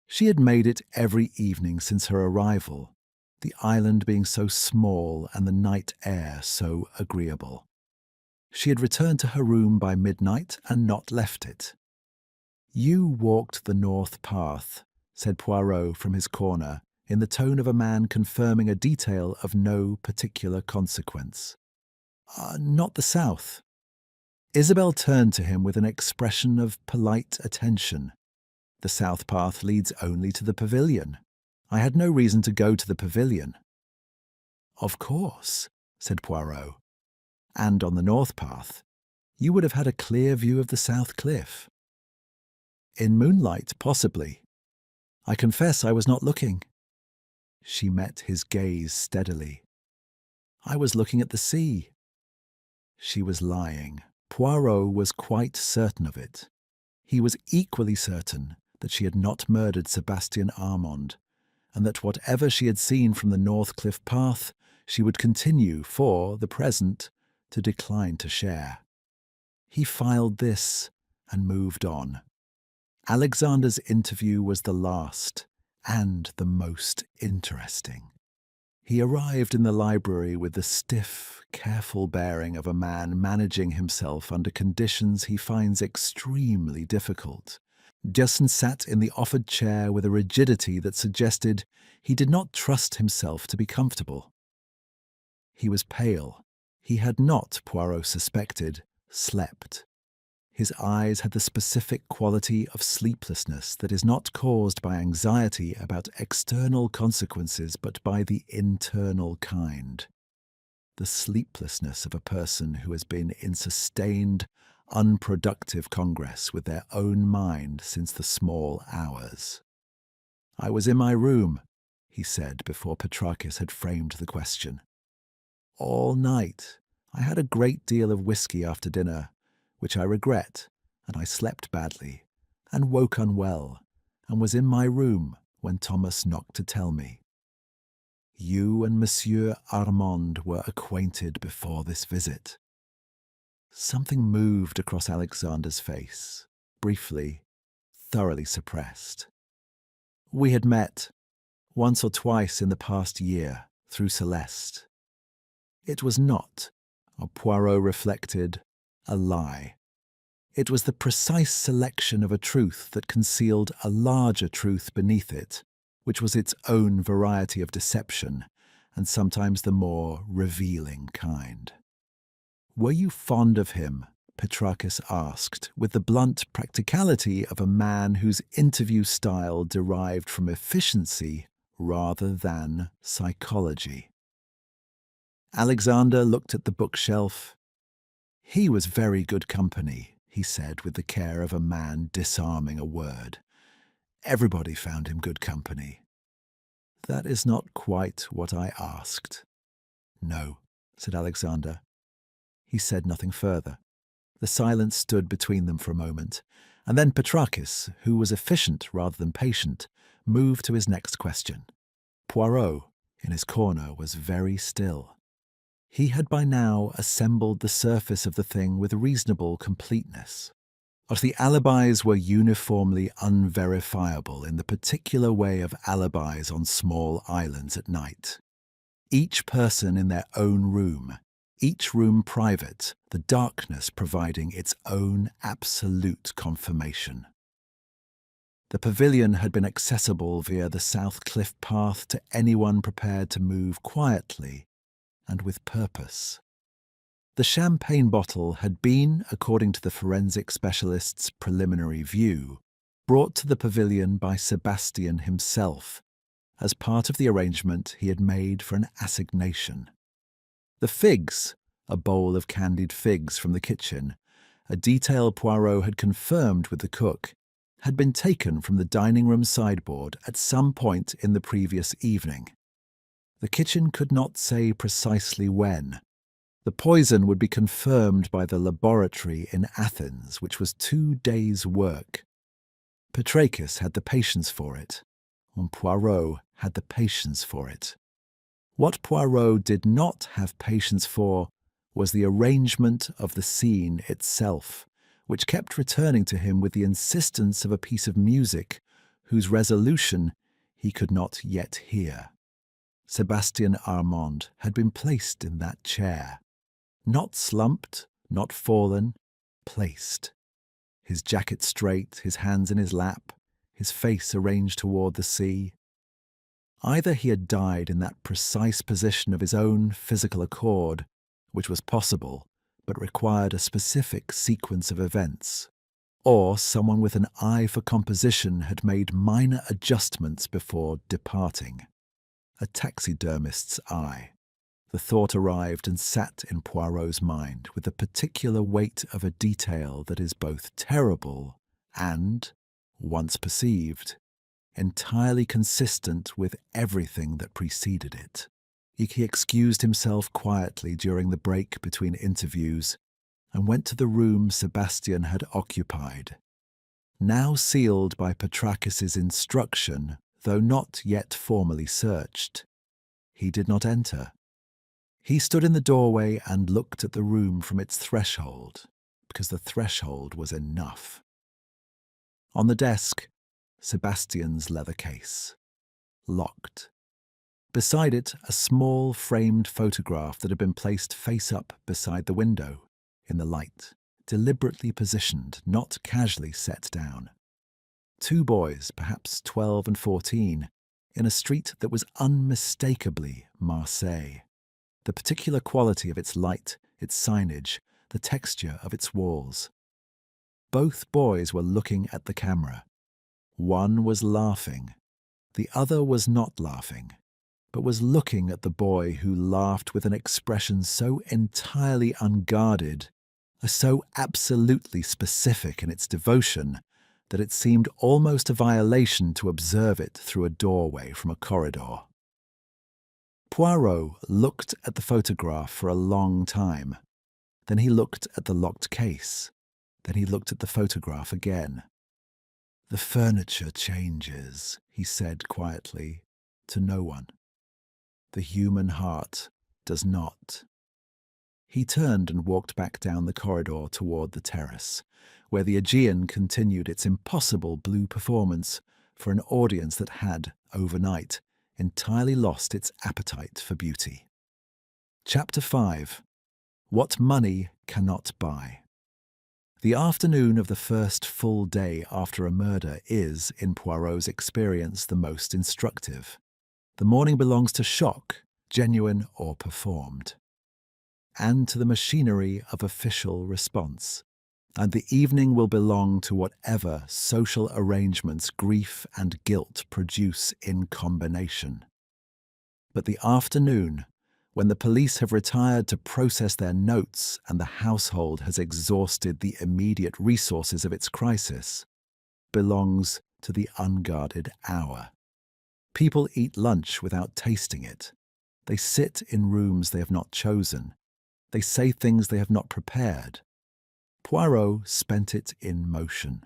She had made it every evening since her arrival, the island being so small and the night air so agreeable. She had returned to her room by midnight and not left it. "You walked the north path," said Poirot from his corner, in the tone of a man confirming a detail of no particular consequence. "Not the south." Isabelle turned to him with an expression of polite attention. "The south path leads only to the pavilion. I had no reason to go to the pavilion." "Of course. said Poirot. "And on the north path, you would have had a clear view of the south cliff." "In moonlight, possibly. I confess I was not looking." She met his gaze steadily. "I was looking at the sea." She was lying. Poirot was quite certain of it. He was equally certain that she had not murdered Sebastian Armand, and that whatever she had seen from the North Cliff path, she would continue, for the present, to decline to share. He filed this and moved on. Alexander's interview was the last and the most interesting. He arrived in the library with the stiff, careful bearing of a man managing himself under conditions he finds extremely difficult. Justin sat in the offered chair with a rigidity that suggested he did not trust himself to be comfortable. He was pale. He had not, Poirot suspected, slept. His eyes had the specific quality of sleeplessness that is not caused by anxiety about external consequences but by the internal kind. The sleeplessness of a person who has been in sustained, unproductive congress with their own mind since the small hours. "I was in my room," he said before Petrakis had framed the question. "All night. I had a great deal of whiskey after dinner, which I regret, and I slept badly, and woke unwell, and was in my room when Thomas knocked to tell me. You and Monsieur Armand were acquainted before this visit." Something moved across Alexander's face, briefly, thoroughly suppressed. "We had met, once or twice in the past year, through Celeste. It was not," Poirot reflected, "a lie. It was the precise selection of a truth that concealed a larger truth beneath it, which was its own variety of deception, and sometimes the more revealing kind." "Were you fond of him?" Petrakis asked, with the blunt practicality of a man whose interview style derived from efficiency rather than psychology. Alexander looked at the bookshelf. "He was very good company," he said with the care of a man disarming a word. "Everybody found him good company." "That is not quite what I asked." "No," said Alexander. He said nothing further. The silence stood between them for a moment, and then Petrakis, who was efficient rather than patient, moved to his next question. Poirot, in his corner, was very still. He had by now assembled the surface of the thing with reasonable completeness. But the alibis were uniformly unverifiable in the particular way of alibis on small islands at night. Each person in their own room, each room private, the darkness providing its own absolute confirmation. The pavilion had been accessible via the South Cliff path to anyone prepared to move quietly and with purpose. The champagne bottle had been, according to the forensic specialist's preliminary view, brought to the pavilion by Sebastian himself, as part of the arrangement he had made for an assignation. The figs, a bowl of candied figs from the kitchen, a detail Poirot had confirmed with the cook, had been taken from the dining room sideboard at some point in the previous evening. The kitchen could not say precisely when. The poison would be confirmed by the laboratory in Athens, which was 2 days' work. Petrakis had the patience for it, and Poirot had the patience for it. What Poirot did not have patience for was the arrangement of the scene itself, which kept returning to him with the insistence of a piece of music whose resolution he could not yet hear. Sebastian Armand had been placed in that chair. Not slumped, not fallen, placed. His jacket straight, his hands in his lap, his face arranged toward the sea. Either he had died in that precise position of his own physical accord, which was possible, but required a specific sequence of events, or someone with an eye for composition had made minor adjustments before departing. A taxidermist's eye. The thought arrived and sat in Poirot's mind with the particular weight of a detail that is both terrible and, once perceived, entirely consistent with everything that preceded it. He excused himself quietly during the break between interviews and went to the room Sebastian had occupied. Now sealed by Petrakis's instruction, though not yet formally searched, he did not enter. He stood in the doorway and looked at the room from its threshold, because the threshold was enough. On the desk, Sebastian's leather case, locked. Beside it, a small framed photograph that had been placed face up beside the window, in the light, deliberately positioned, not casually set down. Two boys, perhaps 12 and 14, in a street that was unmistakably Marseille. The particular quality of its light, its signage, the texture of its walls. Both boys were looking at the camera. One was laughing. The other was not laughing, but was looking at the boy who laughed with an expression so entirely unguarded, so absolutely specific in its devotion, that it seemed almost a violation to observe it through a doorway from a corridor. Poirot looked at the photograph for a long time. Then he looked at the locked case. Then he looked at the photograph again. "The furniture changes," he said quietly, to no one. "The human heart does not." He turned and walked back down the corridor toward the terrace, where the Aegean continued its impossible blue performance for an audience that had, overnight, entirely lost its appetite for beauty. Chapter 5. What Money Cannot Buy. The afternoon of the first full day after a murder is, in Poirot's experience, the most instructive. The morning belongs to shock, genuine or performed, and to the machinery of official response. And the evening will belong to whatever social arrangements grief and guilt produce in combination. But the afternoon, when the police have retired to process their notes and the household has exhausted the immediate resources of its crisis, belongs to the unguarded hour. People eat lunch without tasting it. They sit in rooms they have not chosen. They say things they have not prepared. Poirot spent it in motion.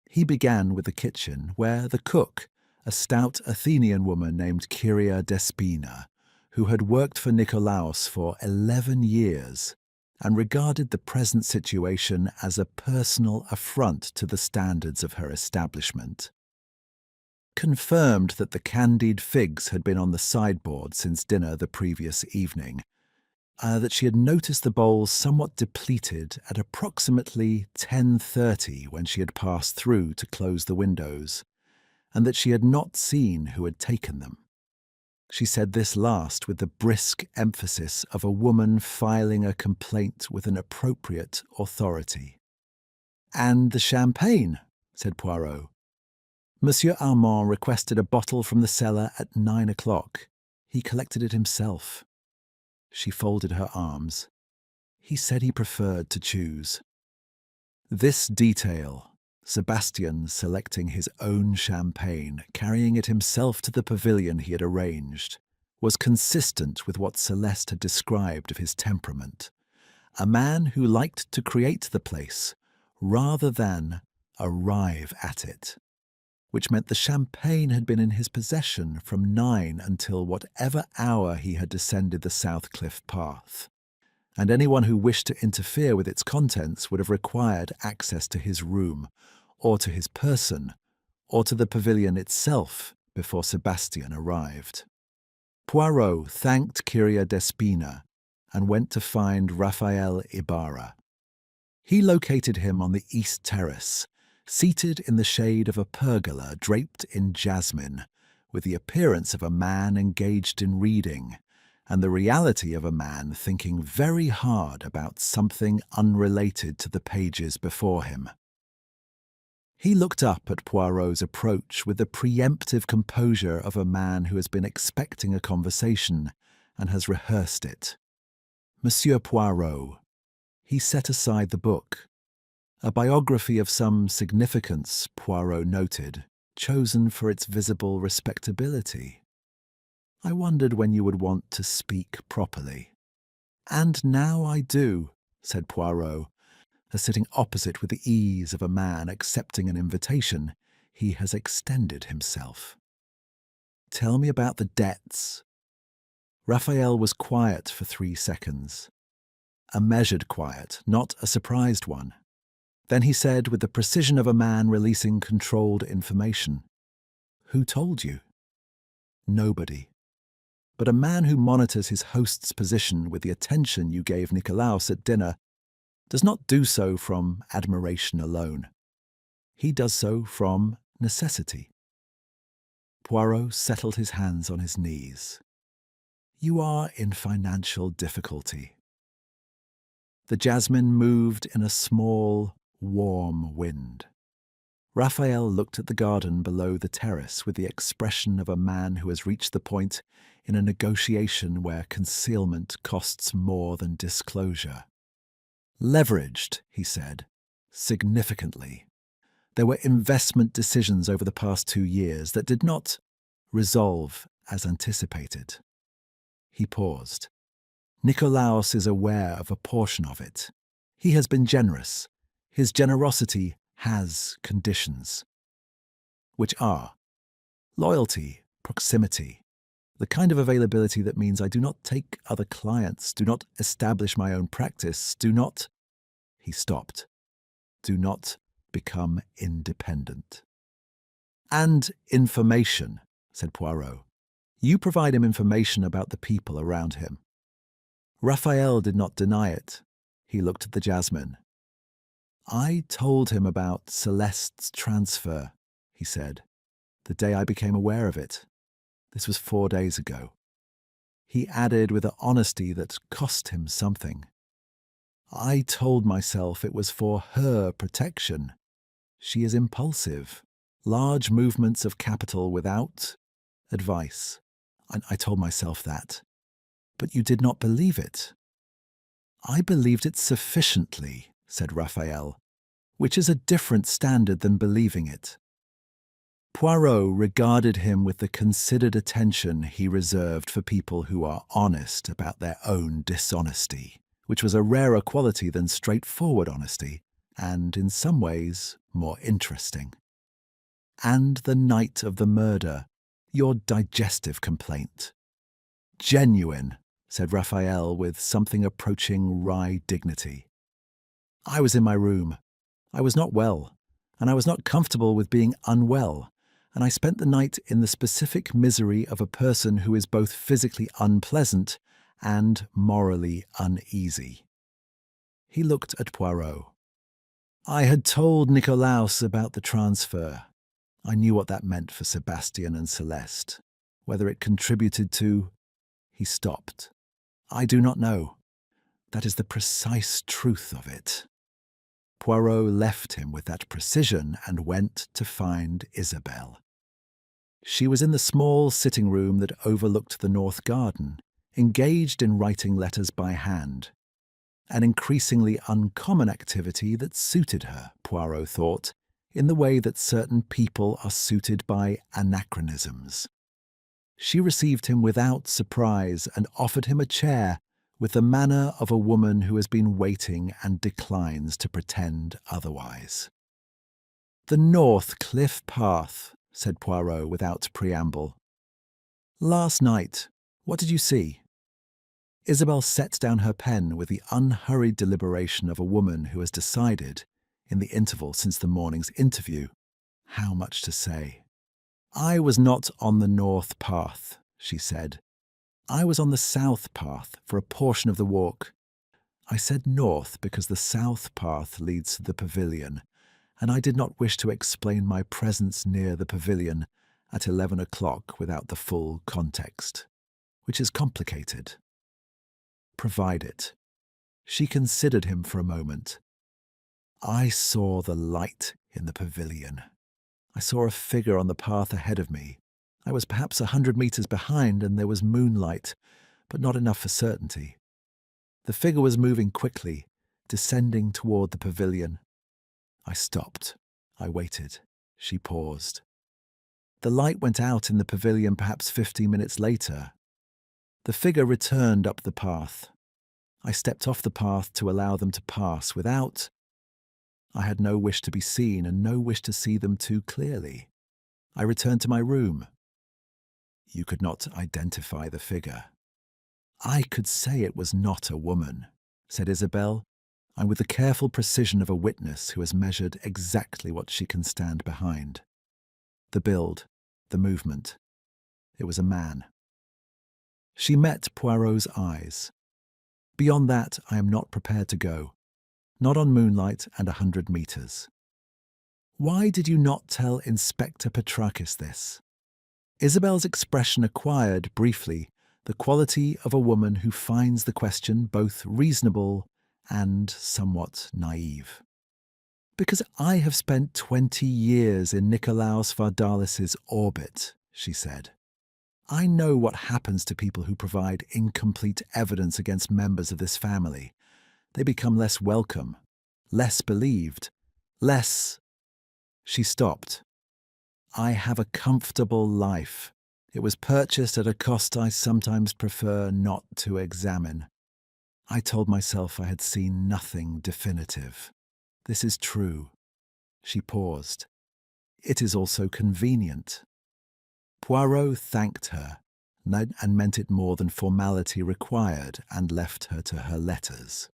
He began with the kitchen, where the cook, a stout Athenian woman named Kyria Despina, who had worked for Nikolaos for 11 years and regarded the present situation as a personal affront to the standards of her establishment, confirmed that the candied figs had been on the sideboard since dinner the previous evening, that she had noticed the bowls somewhat depleted at approximately 10:30 when she had passed through to close the windows, and that she had not seen who had taken them. She said this last with the brisk emphasis of a woman filing a complaint with an appropriate authority. "And the champagne," said Poirot. "Monsieur Armand requested a bottle from the cellar at 9 o'clock. He collected it himself." She folded her arms. "He said he preferred to choose." This detail, Sebastian selecting his own champagne, carrying it himself to the pavilion he had arranged, was consistent with what Celeste had described of his temperament. A man who liked to create the place rather than arrive at it, which meant the champagne had been in his possession from 9 until whatever hour he had descended the South Cliff path, and anyone who wished to interfere with its contents would have required access to his room, or to his person, or to the pavilion itself before Sebastian arrived. Poirot thanked Kyria Despina and went to find Raphael Ibarra. He located him on the east terrace, seated in the shade of a pergola draped in jasmine, with the appearance of a man engaged in reading, and the reality of a man thinking very hard about something unrelated to the pages before him. He looked up at Poirot's approach with the preemptive composure of a man who has been expecting a conversation and has rehearsed it. Monsieur Poirot. He set aside the book. A biography of some significance, Poirot noted, chosen for its visible respectability. I wondered when you would want to speak properly. And now I do, said Poirot, as sitting opposite with the ease of a man accepting an invitation, he has extended himself. Tell me about the debts. Raphael was quiet for 3 seconds. A measured quiet, not a surprised one. Then he said with the precision of a man releasing controlled information, Who told you? Nobody. But a man who monitors his host's position with the attention you gave Nikolaos at dinner does not do so from admiration alone. He does so from necessity. Poirot settled his hands on his knees. You are in financial difficulty. The jasmine moved in a small, warm wind. Raphael looked at the garden below the terrace with the expression of a man who has reached the point in a negotiation where concealment costs more than disclosure. Leveraged, he said, significantly. There were investment decisions over the past 2 years that did not resolve as anticipated. He paused. Nikolaos is aware of a portion of it. He has been generous. His generosity has conditions, which are loyalty, proximity, the kind of availability that means I do not take other clients, do not establish my own practice, do not, he stopped, do not become independent. And information, said Poirot. You provide him information about the people around him. Raphael did not deny it. He looked at the jasmine. I told him about Celeste's transfer, he said, the day I became aware of it. This was 4 days ago. He added with an honesty that cost him something. I told myself it was for her protection. She is impulsive. Large movements of capital without advice. I told myself that. But you did not believe it. I believed it sufficiently, said Raphael, which is a different standard than believing it. Poirot regarded him with the considered attention he reserved for people who are honest about their own dishonesty, which was a rarer quality than straightforward honesty, and in some ways more interesting. And the night of the murder, your digestive complaint. Genuine, said Raphael with something approaching wry dignity. I was in my room. I was not well, and I was not comfortable with being unwell, and I spent the night in the specific misery of a person who is both physically unpleasant and morally uneasy. He looked at Poirot. I had told Nikolaos about the transfer. I knew what that meant for Sebastian and Celeste. Whether it contributed to... He stopped. I do not know. That is the precise truth of it. Poirot left him with that precision and went to find Isabelle. She was in the small sitting room that overlooked the north garden, engaged in writing letters by hand. An increasingly uncommon activity that suited her, Poirot thought, in the way that certain people are suited by anachronisms. She received him without surprise and offered him a chair with the manner of a woman who has been waiting and declines to pretend otherwise. The North Cliff Path, said Poirot without preamble. Last night, what did you see? Isabelle set down her pen with the unhurried deliberation of a woman who has decided, in the interval since the morning's interview, how much to say. I was not on the North Path, she said. I was on the South Path for a portion of the walk. I said north because the South Path leads to the pavilion, and I did not wish to explain my presence near the pavilion at 11 o'clock without the full context, which is complicated. Provide it. She considered him for a moment. I saw the light in the pavilion. I saw a figure on the path ahead of me. I was perhaps 100 meters behind, and there was moonlight, but not enough for certainty. The figure was moving quickly, descending toward the pavilion. I stopped. I waited. She paused. The light went out in the pavilion perhaps 15 minutes later. The figure returned up the path. I stepped off the path to allow them to pass without. I had no wish to be seen and no wish to see them too clearly. I returned to my room. You could not identify the figure. I could say it was not a woman, said Isabel, and with the careful precision of a witness who has measured exactly what she can stand behind. The build, the movement. It was a man. She met Poirot's eyes. Beyond that, I am not prepared to go. Not on moonlight and 100 meters. Why did you not tell Inspector Petrakis this? Isabel's expression acquired, briefly, the quality of a woman who finds the question both reasonable and somewhat naive. Because I have spent 20 years in Nikolaos Vardalis's orbit, she said. I know what happens to people who provide incomplete evidence against members of this family. They become less welcome, less believed, less... She stopped. I have a comfortable life. It was purchased at a cost I sometimes prefer not to examine. I told myself I had seen nothing definitive. This is true. She paused. It is also convenient. Poirot thanked her, and meant it more than formality required, and left her to her letters.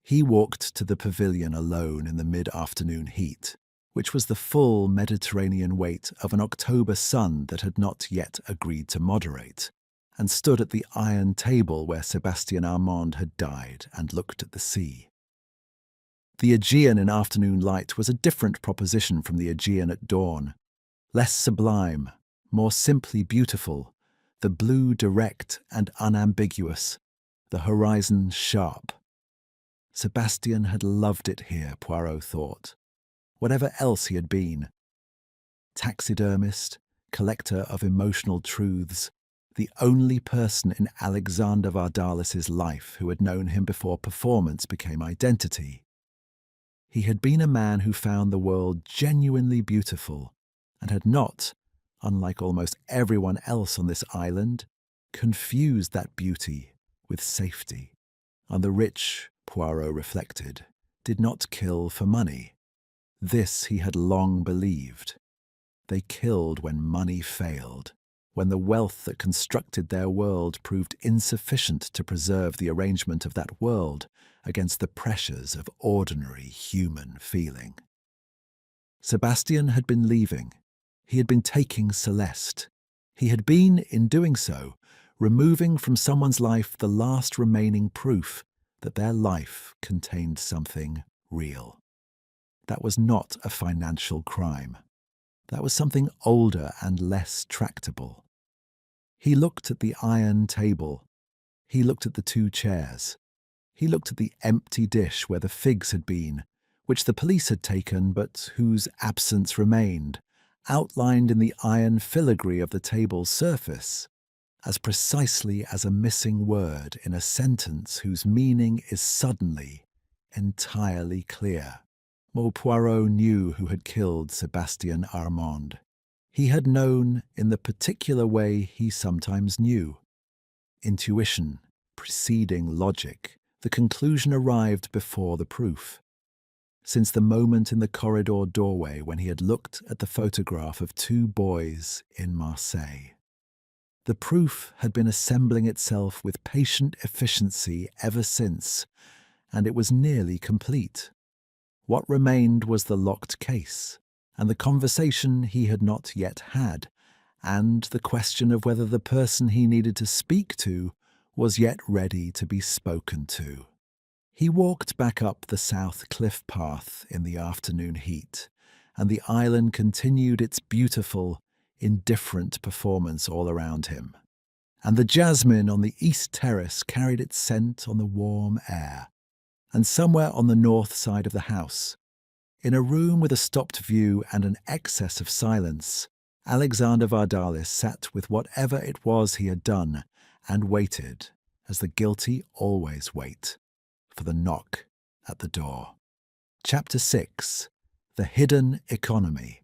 He walked to the pavilion alone in the mid-afternoon heat, which was the full Mediterranean weight of an October sun that had not yet agreed to moderate, and stood at the iron table where Sebastian Armand had died and looked at the sea. The Aegean in afternoon light was a different proposition from the Aegean at dawn, less sublime, more simply beautiful, the blue direct and unambiguous, the horizon sharp. Sebastian had loved it here, Poirot thought. Whatever else he had been. Taxidermist, collector of emotional truths, the only person in Alexander Vardalis's life who had known him before performance became identity. He had been a man who found the world genuinely beautiful and had not, unlike almost everyone else on this island, confused that beauty with safety. And the rich, Poirot reflected, did not kill for money. This he had long believed. They killed when money failed, when the wealth that constructed their world proved insufficient to preserve the arrangement of that world against the pressures of ordinary human feeling. Sebastian had been leaving. He had been taking Celeste. He had been, in doing so, removing from someone's life the last remaining proof that their life contained something real. That was not a financial crime. That was something older and less tractable. He looked at the iron table. He looked at the 2 chairs. He looked at the empty dish where the figs had been, which the police had taken but whose absence remained, outlined in the iron filigree of the table's surface, as precisely as a missing word in a sentence whose meaning is suddenly, entirely clear. Poirot knew who had killed Sebastian Armand. He had known in the particular way he sometimes knew. Intuition, preceding logic, the conclusion arrived before the proof. Since the moment in the corridor doorway when he had looked at the photograph of 2 boys in Marseille. The proof had been assembling itself with patient efficiency ever since, and it was nearly complete. What remained was the locked case, and the conversation he had not yet had, and the question of whether the person he needed to speak to was yet ready to be spoken to. He walked back up the south cliff path in the afternoon heat, and the island continued its beautiful, indifferent performance all around him. And the jasmine on the east terrace carried its scent on the warm air. And somewhere on the north side of the house, in a room with a stopped view and an excess of silence, Alexander Vardalis sat with whatever it was he had done, and waited, as the guilty always wait, for the knock at the door. Chapter 6. The Hidden Economy.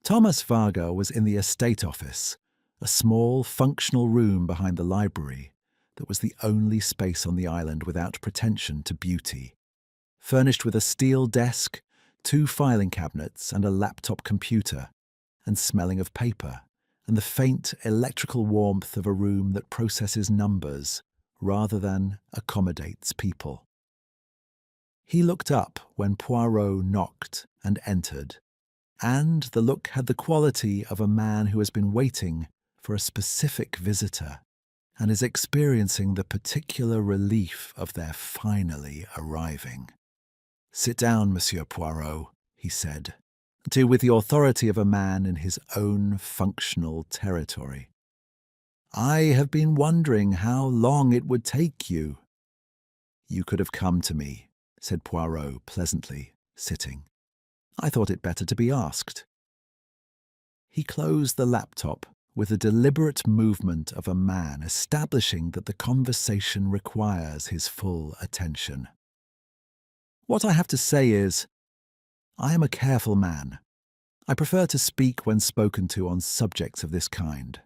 Thomas Varga was in the estate office, a small, functional room behind the library that was the only space on the island without pretension to beauty. Furnished with a steel desk, 2 filing cabinets and a laptop computer, and smelling of paper, and the faint electrical warmth of a room that processes numbers rather than accommodates people. He looked up when Poirot knocked and entered, and the look had the quality of a man who has been waiting for a specific visitor and is experiencing the particular relief of their finally arriving. "Sit down, Monsieur Poirot," he said, with the authority of a man in his own functional territory. "I have been wondering how long it would take you." "You could have come to me," said Poirot pleasantly, sitting. "I thought it better to be asked." He closed the laptop with the deliberate movement of a man establishing that the conversation requires his full attention. "What I have to say is, I am a careful man. I prefer to speak when spoken to on subjects of this kind."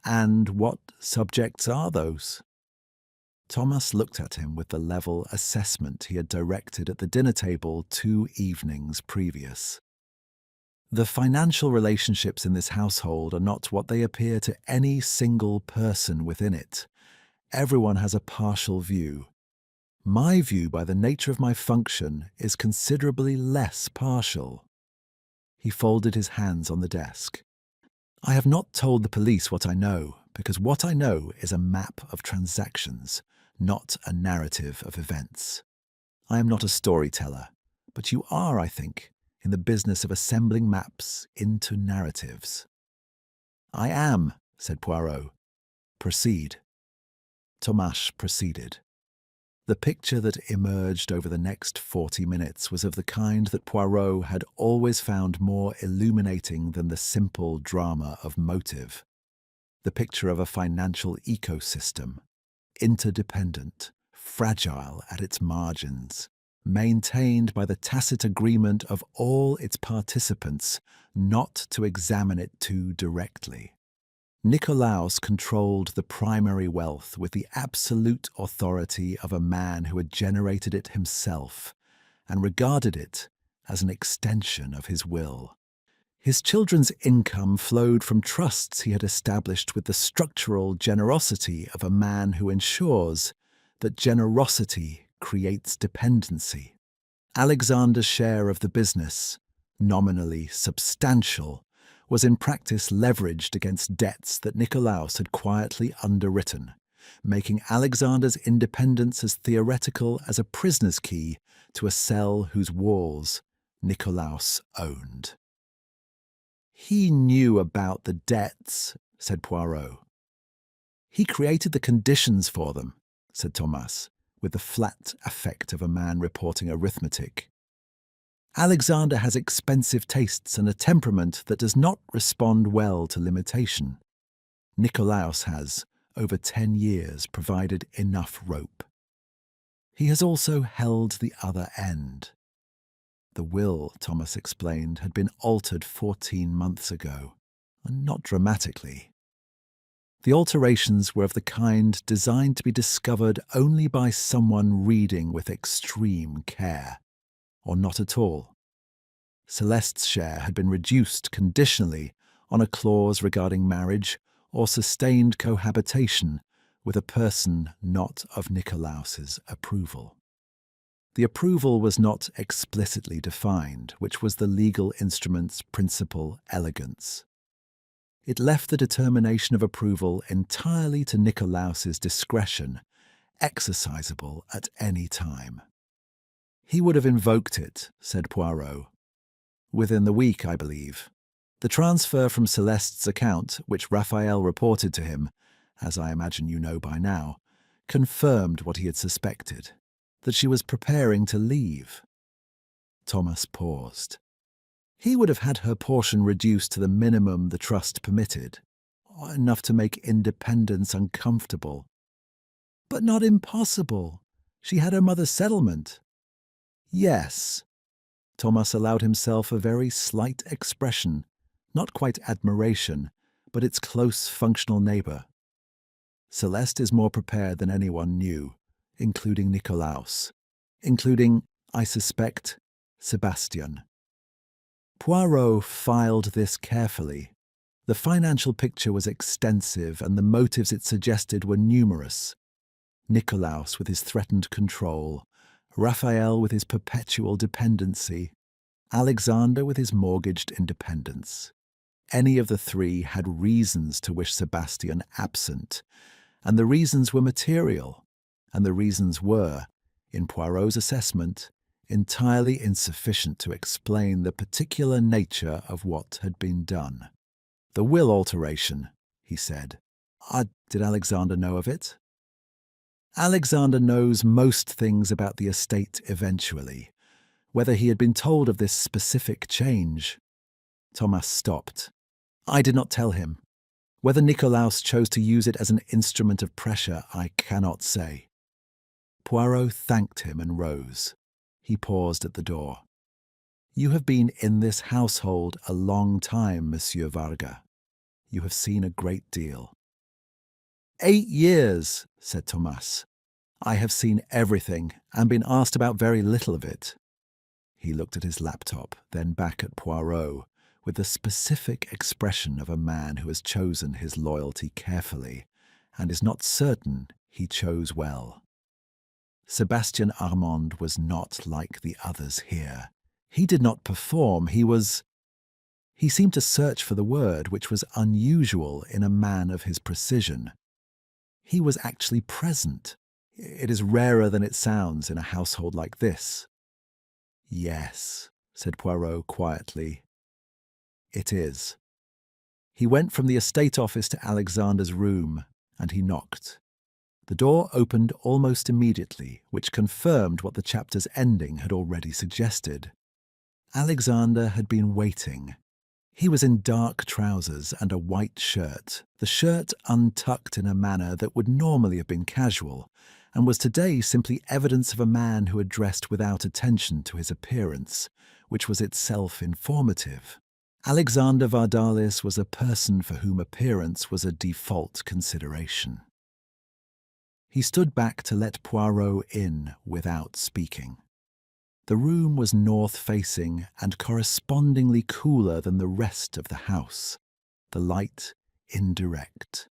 "And what subjects are those?" Thomas looked at him with the level assessment he had directed at the dinner table 2 evenings previous. "The financial relationships in this household are not what they appear to any single person within it. Everyone has a partial view. My view, by the nature of my function, is considerably less partial." He folded his hands on the desk. "I have not told the police what I know, because what I know is a map of transactions, not a narrative of events. I am not a storyteller, but you are, I think, in the business of assembling maps into narratives." "I am," said Poirot. "Proceed." Thomas proceeded. The picture that emerged over the next 40 minutes was of the kind that Poirot had always found more illuminating than the simple drama of motive. The picture of a financial ecosystem, interdependent, fragile at its margins, maintained by the tacit agreement of all its participants not to examine it too directly. Nikolaos controlled the primary wealth with the absolute authority of a man who had generated it himself and regarded it as an extension of his will. His children's income flowed from trusts he had established with the structural generosity of a man who ensures that generosity creates dependency. Alexander's share of the business, nominally substantial, was in practice leveraged against debts that Nikolaos had quietly underwritten, making Alexander's independence as theoretical as a prisoner's key to a cell whose walls Nikolaos owned. "He knew about the debts," said Poirot. "He created the conditions for them," said Thomas, with the flat affect of a man reporting arithmetic. "Alexander has expensive tastes and a temperament that does not respond well to limitation. Nikolaos has, over 10 years, provided enough rope. He has also held the other end. The will," Thomas explained, "had been altered 14 months ago, and not dramatically. The alterations were of the kind designed to be discovered only by someone reading with extreme care, or not at all. Celeste's share had been reduced conditionally on a clause regarding marriage or sustained cohabitation with a person not of Nikolaos's approval. The approval was not explicitly defined, which was the legal instrument's principal elegance. It left the determination of approval entirely to Nikolaos's discretion, exercisable at any time. "He would have invoked it," said Poirot. "Within the week, I believe. The transfer from Celeste's account, which Raphael reported to him, as I imagine you know by now, confirmed what he had suspected, that she was preparing to leave." Thomas paused. "He would have had her portion reduced to the minimum the trust permitted, enough to make independence uncomfortable. But not impossible. She had her mother's settlement. Yes. Thomas allowed himself a very slight expression, not quite admiration, but its close functional neighbour. Celeste is more prepared than anyone knew, including Nikolaos, including, I suspect, Sebastian. Poirot filed this carefully. The financial picture was extensive and the motives it suggested were numerous. Nikolaos with his threatened control, Raphael with his perpetual dependency, Alexander with his mortgaged independence. Any of the three had reasons to wish Sebastian absent, and the reasons were material, and the reasons were, in Poirot's assessment, entirely insufficient to explain the particular nature of what had been done. The will alteration, he said. Did Alexander know of it? Alexander knows most things about the estate eventually. Whether he had been told of this specific change. Thomas stopped. I did not tell him. Whether Nikolaos chose to use it as an instrument of pressure, I cannot say. Poirot thanked him and rose. He paused at the door. You have been in this household a long time, Monsieur Varga. You have seen a great deal. 8 years, said Thomas. I have seen everything and been asked about very little of it. He looked at his laptop, then back at Poirot, with the specific expression of a man who has chosen his loyalty carefully and is not certain he chose well. Sebastian Armand was not like the others here. He did not perform, he seemed to search for the word which was unusual in a man of his precision. He was actually present. It is rarer than it sounds in a household like this. Yes, said Poirot quietly. It is. He went from the estate office to Alexander's room, and he knocked. The door opened almost immediately, which confirmed what the chapter's ending had already suggested. Alexander had been waiting. He was in dark trousers and a white shirt, the shirt untucked in a manner that would normally have been casual, and was today simply evidence of a man who had dressed without attention to his appearance, which was itself informative. Alexander Vardalis was a person for whom appearance was a default consideration. He stood back to let Poirot in without speaking. The room was north-facing and correspondingly cooler than the rest of the house, the light indirect,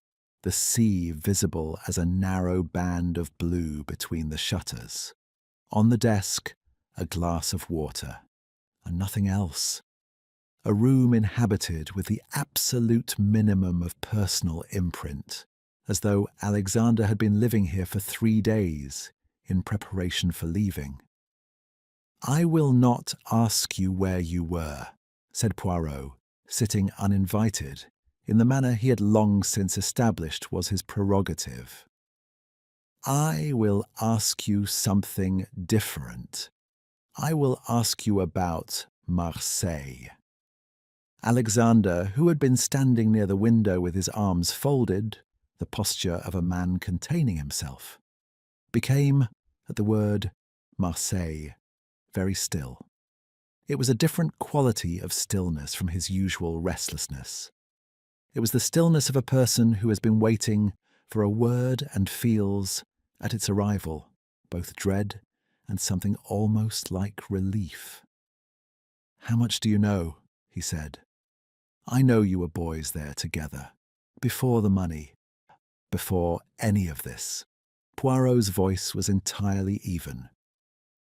the sea visible as a narrow band of blue between the shutters. On the desk, a glass of water, and nothing else. A room inhabited with the absolute minimum of personal imprint, as though Alexander had been living here for 3 days in preparation for leaving. I will not ask you where you were, said Poirot, sitting uninvited, in the manner he had long since established was his prerogative. I will ask you something different. I will ask you about Marseille. Alexander, who had been standing near the window with his arms folded, the posture of a man containing himself, became, at the word Marseille, very still. It was a different quality of stillness from his usual restlessness. It was the stillness of a person who has been waiting for a word and feels, at its arrival, both dread and something almost like relief. How much do you know? He said. I know you were boys there together, before the money, before any of this. Poirot's voice was entirely even.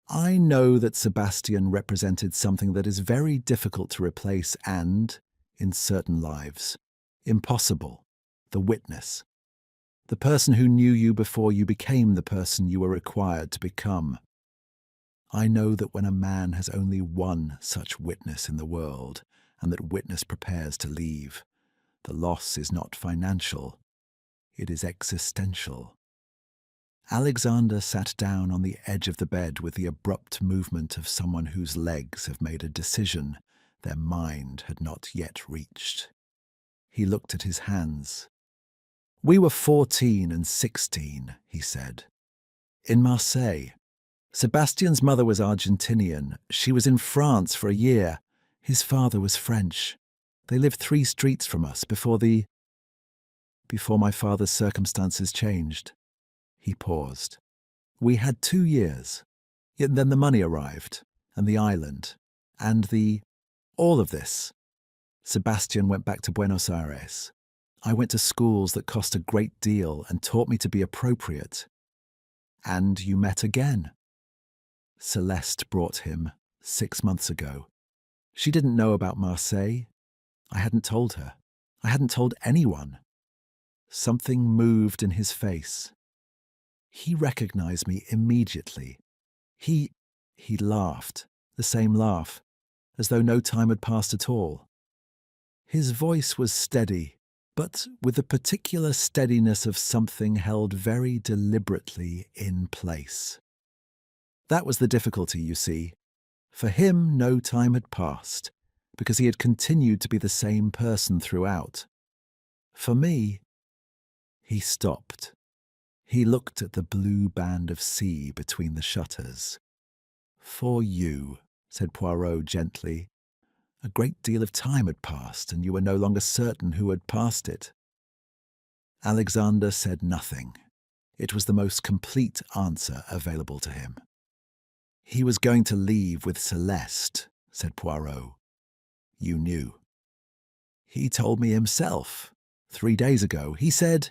I know that Sebastian represented something that is very difficult to replace and, in certain lives, impossible, the witness. The person who knew you before you became the person you were required to become. I know that when a man has only one such witness in the world, and that witness prepares to leave, the loss is not financial, it is existential. Alexander sat down on the edge of the bed with the abrupt movement of someone whose legs have made a decision their mind had not yet reached. He looked at his hands. "We were 14 and 16, he said. In Marseille. Sebastian's mother was Argentinian. She was in France for a year. His father was French. They lived 3 streets from us before my father's circumstances changed." He paused. "We had 2 years. Yet then the money arrived, and the island, and all of this. Sebastian went back to Buenos Aires. I went to schools that cost a great deal and taught me to be appropriate. And you met again." Celeste brought him 6 months ago. She didn't know about Marseille. I hadn't told her. I hadn't told anyone. Something moved in his face. He recognized me immediately. He laughed, the same laugh, as though no time had passed at all. His voice was steady, but with the particular steadiness of something held very deliberately in place. That was the difficulty, you see. For him, no time had passed, because he had continued to be the same person throughout. For me, he stopped. He looked at the blue band of sea between the shutters. "For you," said Poirot gently. "A great deal of time had passed, and you were no longer certain who had passed it." Alexander said nothing. It was the most complete answer available to him. "He was going to leave with Celeste," said Poirot. "You knew." "He told me himself, 3 days ago. He said—"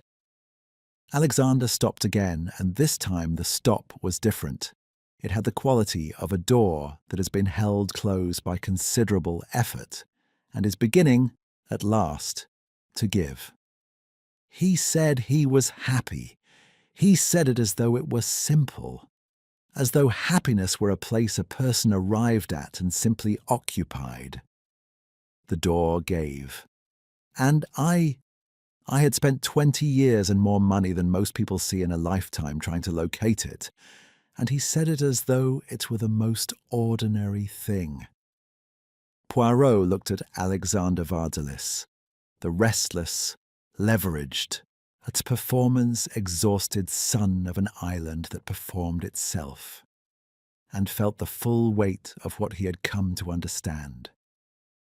Alexander stopped again, and this time the stop was different. It had the quality of a door that has been held closed by considerable effort, and is beginning, at last, to give. "He said he was happy. He said it as though it were simple, as though happiness were a place a person arrived at and simply occupied." The door gave. "And I had spent 20 years and more money than most people see in a lifetime trying to locate it, and he said it as though it were the most ordinary thing." Poirot looked at Alexander Vardalis, the restless, leveraged, at performance exhausted son of an island that performed itself, and felt the full weight of what he had come to understand.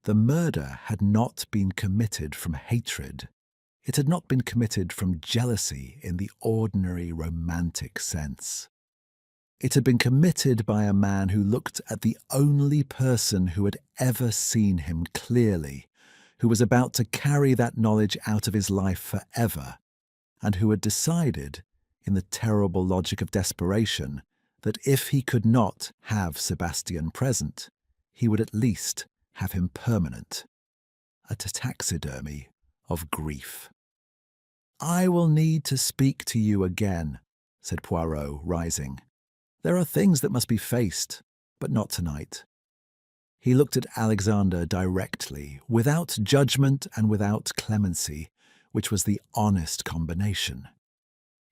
The murder had not been committed from hatred. It had not been committed from jealousy in the ordinary romantic sense. It had been committed by a man who looked at the only person who had ever seen him clearly, who was about to carry that knowledge out of his life forever, and who had decided, in the terrible logic of desperation, that if he could not have Sebastian present, he would at least have him permanent. A taxidermy of grief. "I will need to speak to you again," said Poirot, rising. "There are things that must be faced, but not tonight." He looked at Alexander directly, without judgment and without clemency, which was the honest combination.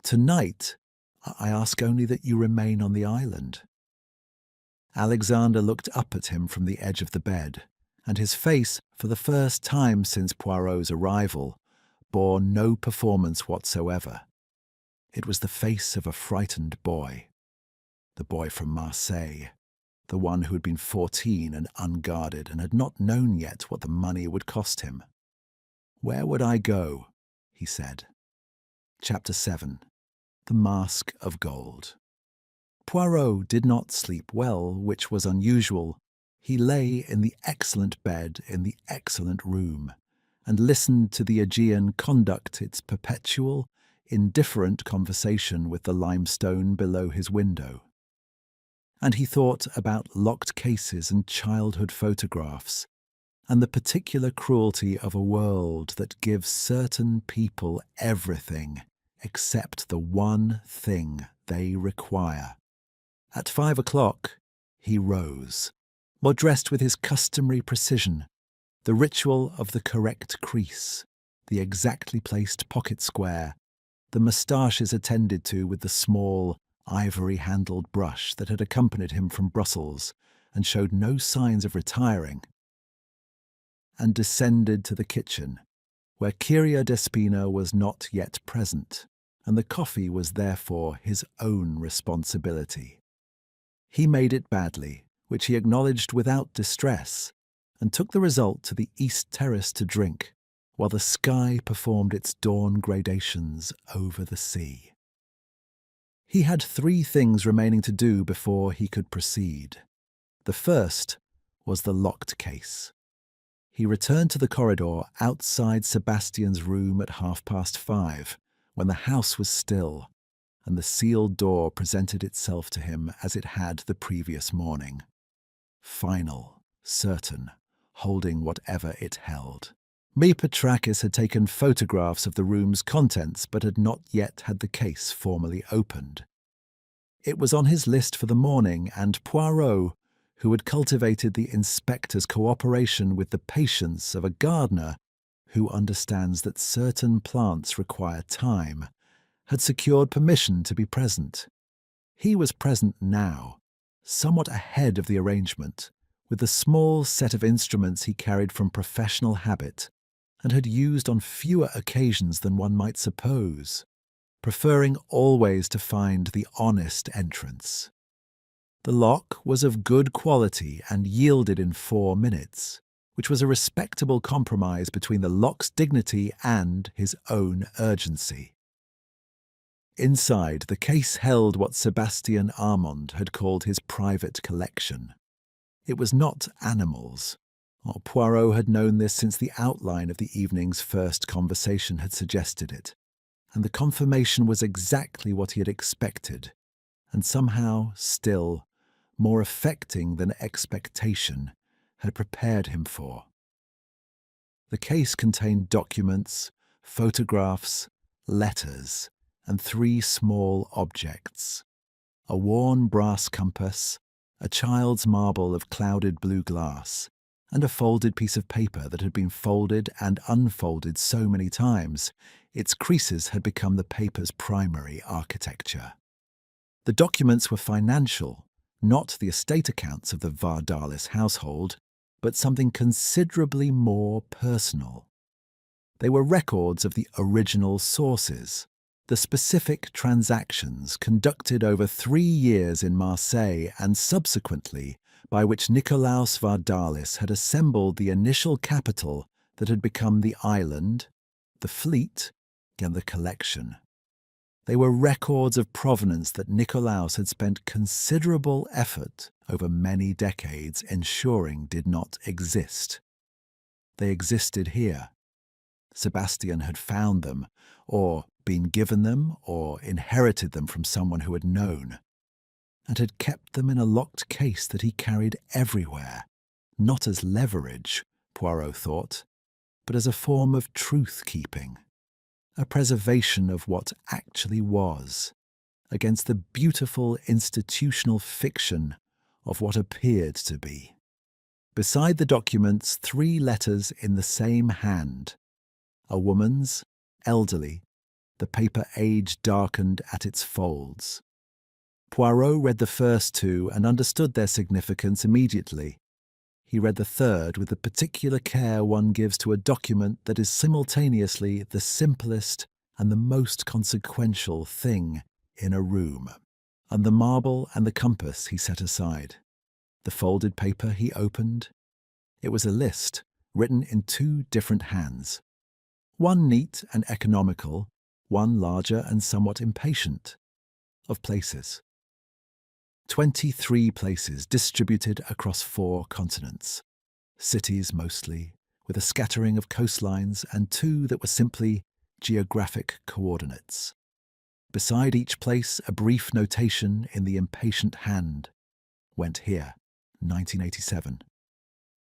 "Tonight, I ask only that you remain on the island." Alexander looked up at him from the edge of the bed, and his face, for the first time since Poirot's arrival, bore no performance whatsoever. It was the face of a frightened boy. The boy from Marseille, the one who had been 14 and unguarded and had not known yet what the money would cost him. "Where would I go?" he said. Chapter 7. The Mask of Gold. Poirot did not sleep well, which was unusual. He lay in the excellent bed in the excellent room, and listened to the Aegean conduct its perpetual, indifferent conversation with the limestone below his window. And he thought about locked cases and childhood photographs, and the particular cruelty of a world that gives certain people everything except the one thing they require. At 5 o'clock, he rose, more dressed with his customary precision, the ritual of the correct crease, the exactly placed pocket square, the moustaches attended to with the small, ivory-handled brush that had accompanied him from Brussels and showed no signs of retiring, and descended to the kitchen, where Kyria Despina was not yet present, and the coffee was therefore his own responsibility. He made it badly, which he acknowledged without distress, and took the result to the East Terrace to drink, while the sky performed its dawn gradations over the sea. He had 3 things remaining to do before he could proceed. The first was the locked case. He returned to the corridor outside Sebastian's room at 5:30, when the house was still, and the sealed door presented itself to him as it had the previous morning. Final, certain, holding whatever it held. Petrakis had taken photographs of the room's contents but had not yet had the case formally opened. It was on his list for the morning, and Poirot, who had cultivated the inspector's cooperation with the patience of a gardener who understands that certain plants require time, had secured permission to be present. He was present now, somewhat ahead of the arrangement, with the small set of instruments he carried from professional habit, and had used on fewer occasions than one might suppose, preferring always to find the honest entrance. The lock was of good quality and yielded in 4 minutes, which was a respectable compromise between the lock's dignity and his own urgency. Inside, the case held what Sebastian Armand had called his private collection. It was not animals. Poirot had known this since the outline of the evening's first conversation had suggested it, and the confirmation was exactly what he had expected, and somehow still more affecting than expectation had prepared him for. The case contained documents, photographs, letters, and 3 small objects: a worn brass compass, a child's marble of clouded blue glass, and a folded piece of paper that had been folded and unfolded so many times, its creases had become the paper's primary architecture. The documents were financial, not the estate accounts of the Vardalis household, but something considerably more personal. They were records of the original sources, the specific transactions conducted over 3 years in Marseille and subsequently by which Nikolaos Vardalis had assembled the initial capital that had become the island, the fleet, and the collection. They were records of provenance that Nikolaos had spent considerable effort over many decades ensuring did not exist. They existed here. Sebastian had found them, or been given them, or inherited them from someone who had known, and had kept them in a locked case that he carried everywhere, not as leverage, Poirot thought, but as a form of truth-keeping, a preservation of what actually was, against the beautiful institutional fiction of what appeared to be. Beside the documents, 3 letters in the same hand, a woman's, elderly, the paper age-darkened at its folds. Poirot read the first 2 and understood their significance immediately. He read the third with the particular care one gives to a document that is simultaneously the simplest and the most consequential thing in a room. And the marble and the compass he set aside. The folded paper he opened. It was a list written in 2 different hands. One neat and economical, one larger and somewhat impatient, of places. 23 places distributed across 4 continents. Cities mostly, with a scattering of coastlines, and 2 that were simply geographic coordinates. Beside each place, a brief notation in the impatient hand. Went here, 1987.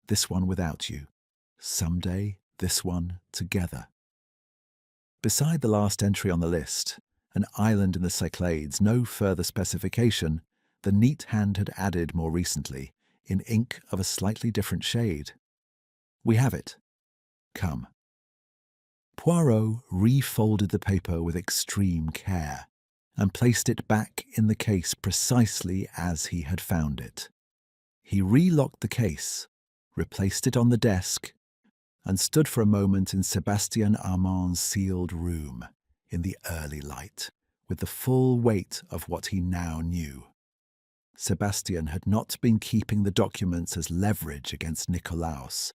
This one without you. Someday, this one together. Beside the last entry on the list, an island in the Cyclades, no further specification, the neat hand had added more recently, in ink of a slightly different shade. We have it. Come. Poirot refolded the paper with extreme care and placed it back in the case precisely as he had found it. He relocked the case, replaced it on the desk, and stood for a moment in Sebastian Armand's sealed room in the early light, with the full weight of what he now knew. Sebastian had not been keeping the documents as leverage against Nikolaos.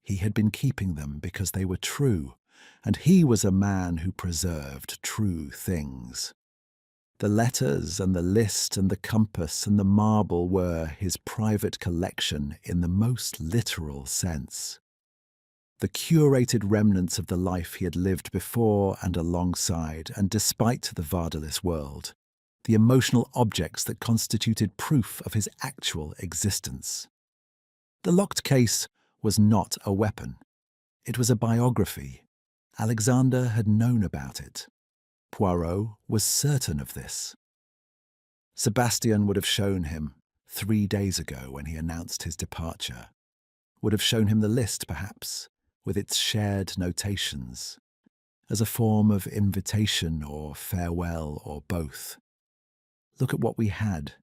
He had been keeping them because they were true, and he was a man who preserved true things. The letters and the list and the compass and the marble were his private collection in the most literal sense. The curated remnants of the life he had lived before and alongside and despite the Vardalis world, the emotional objects that constituted proof of his actual existence. The locked case was not a weapon. It was a biography. Alexander had known about it. Poirot was certain of this. Sebastian would have shown him 3 days ago when he announced his departure. Would have shown him the list, perhaps, with its shared notations, as a form of invitation or farewell or both. Look at what we had.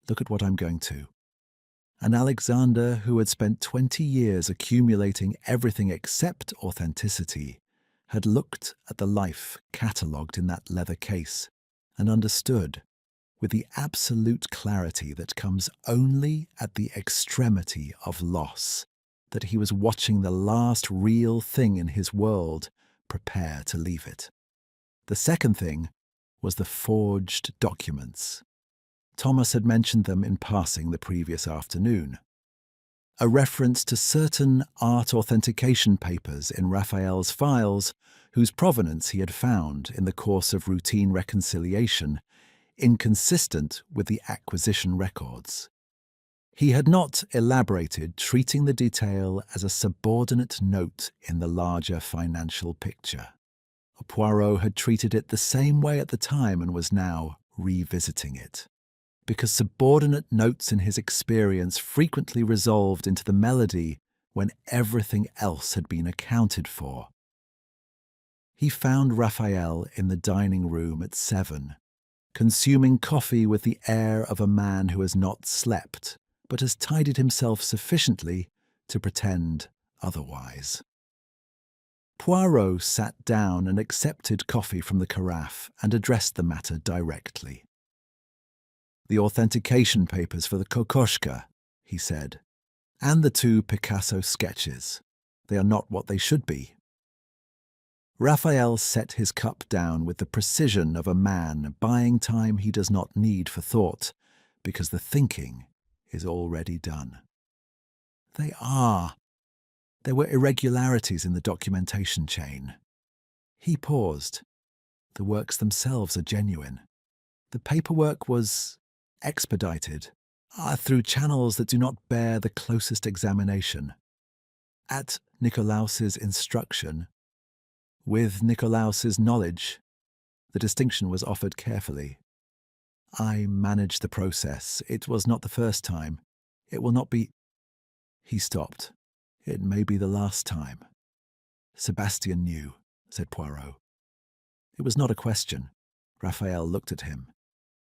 Look at what I'm going to. And Alexander, who had spent 20 years accumulating everything except authenticity, had looked at the life catalogued in that leather case and understood, with the absolute clarity that comes only at the extremity of loss, that he was watching the last real thing in his world prepare to leave it. The second thing was the forged documents. Thomas had mentioned them in passing the previous afternoon. A reference to certain art authentication papers in Raphael's files, whose provenance he had found in the course of routine reconciliation, inconsistent with the acquisition records. He had not elaborated, treating the detail as a subordinate note in the larger financial picture. Poirot had treated it the same way at the time and was now revisiting it, because subordinate notes in his experience frequently resolved into the melody when everything else had been accounted for. He found Raphael in the dining room at 7, consuming coffee with the air of a man who has not slept, but has tidied himself sufficiently to pretend otherwise. Poirot sat down and accepted coffee from the carafe and addressed the matter directly. "The authentication papers for the kokoschka," he said, "and the 2 Picasso sketches. They are not what they should be." Raphael set his cup down with the precision of a man buying time he does not need for thought, because the thinking is already done. "They are. There were irregularities in the documentation chain." He paused. "The works themselves are genuine. The paperwork was expedited through channels that do not bear the closest examination. At Nikolaos's instruction, with Nikolaos's knowledge, the distinction was offered carefully. I managed the process. It was not the first time. It will not be—" He stopped. "It may be the last time." "Sebastian knew," said Poirot. It was not a question. Raphael looked at him.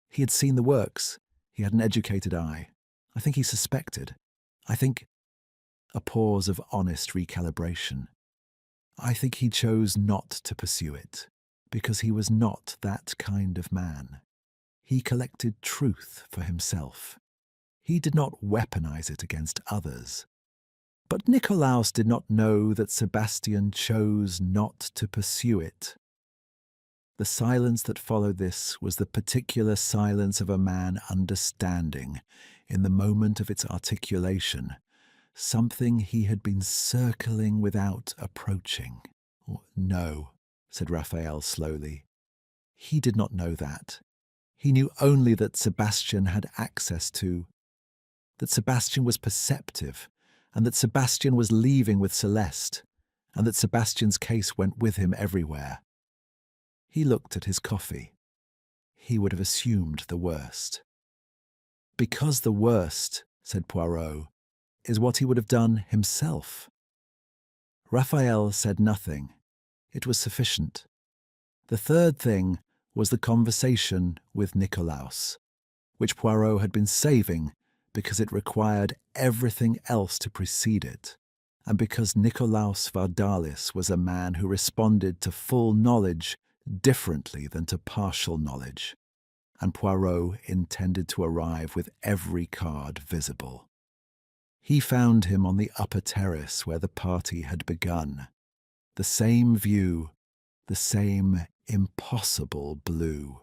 He had seen the works. He had an educated eye. I think he suspected. I think— A pause of honest recalibration. "I think he chose not to pursue it, because he was not that kind of man. He collected truth for himself. He did not weaponize it against others. But Nikolaos did not know that Sebastian chose not to pursue it." The silence that followed this was the particular silence of a man understanding, in the moment of its articulation, something he had been circling without approaching. "No," said Raphael slowly. He did not know that. He knew only that Sebastian had access to, that Sebastian was perceptive, and that Sebastian was leaving with Celeste, and that Sebastian's case went with him everywhere. He looked at his coffee. He would have assumed the worst. "Because the worst," said Poirot, "is what he would have done himself." Raphael said nothing. It was sufficient. The third thing was the conversation with Nikolaos, which Poirot had been saving because it required everything else to precede it, and because Nikolaos Vardalis was a man who responded to full knowledge differently than to partial knowledge, and Poirot intended to arrive with every card visible. He found him on the upper terrace where the party had begun. The same view, the same impossible blue.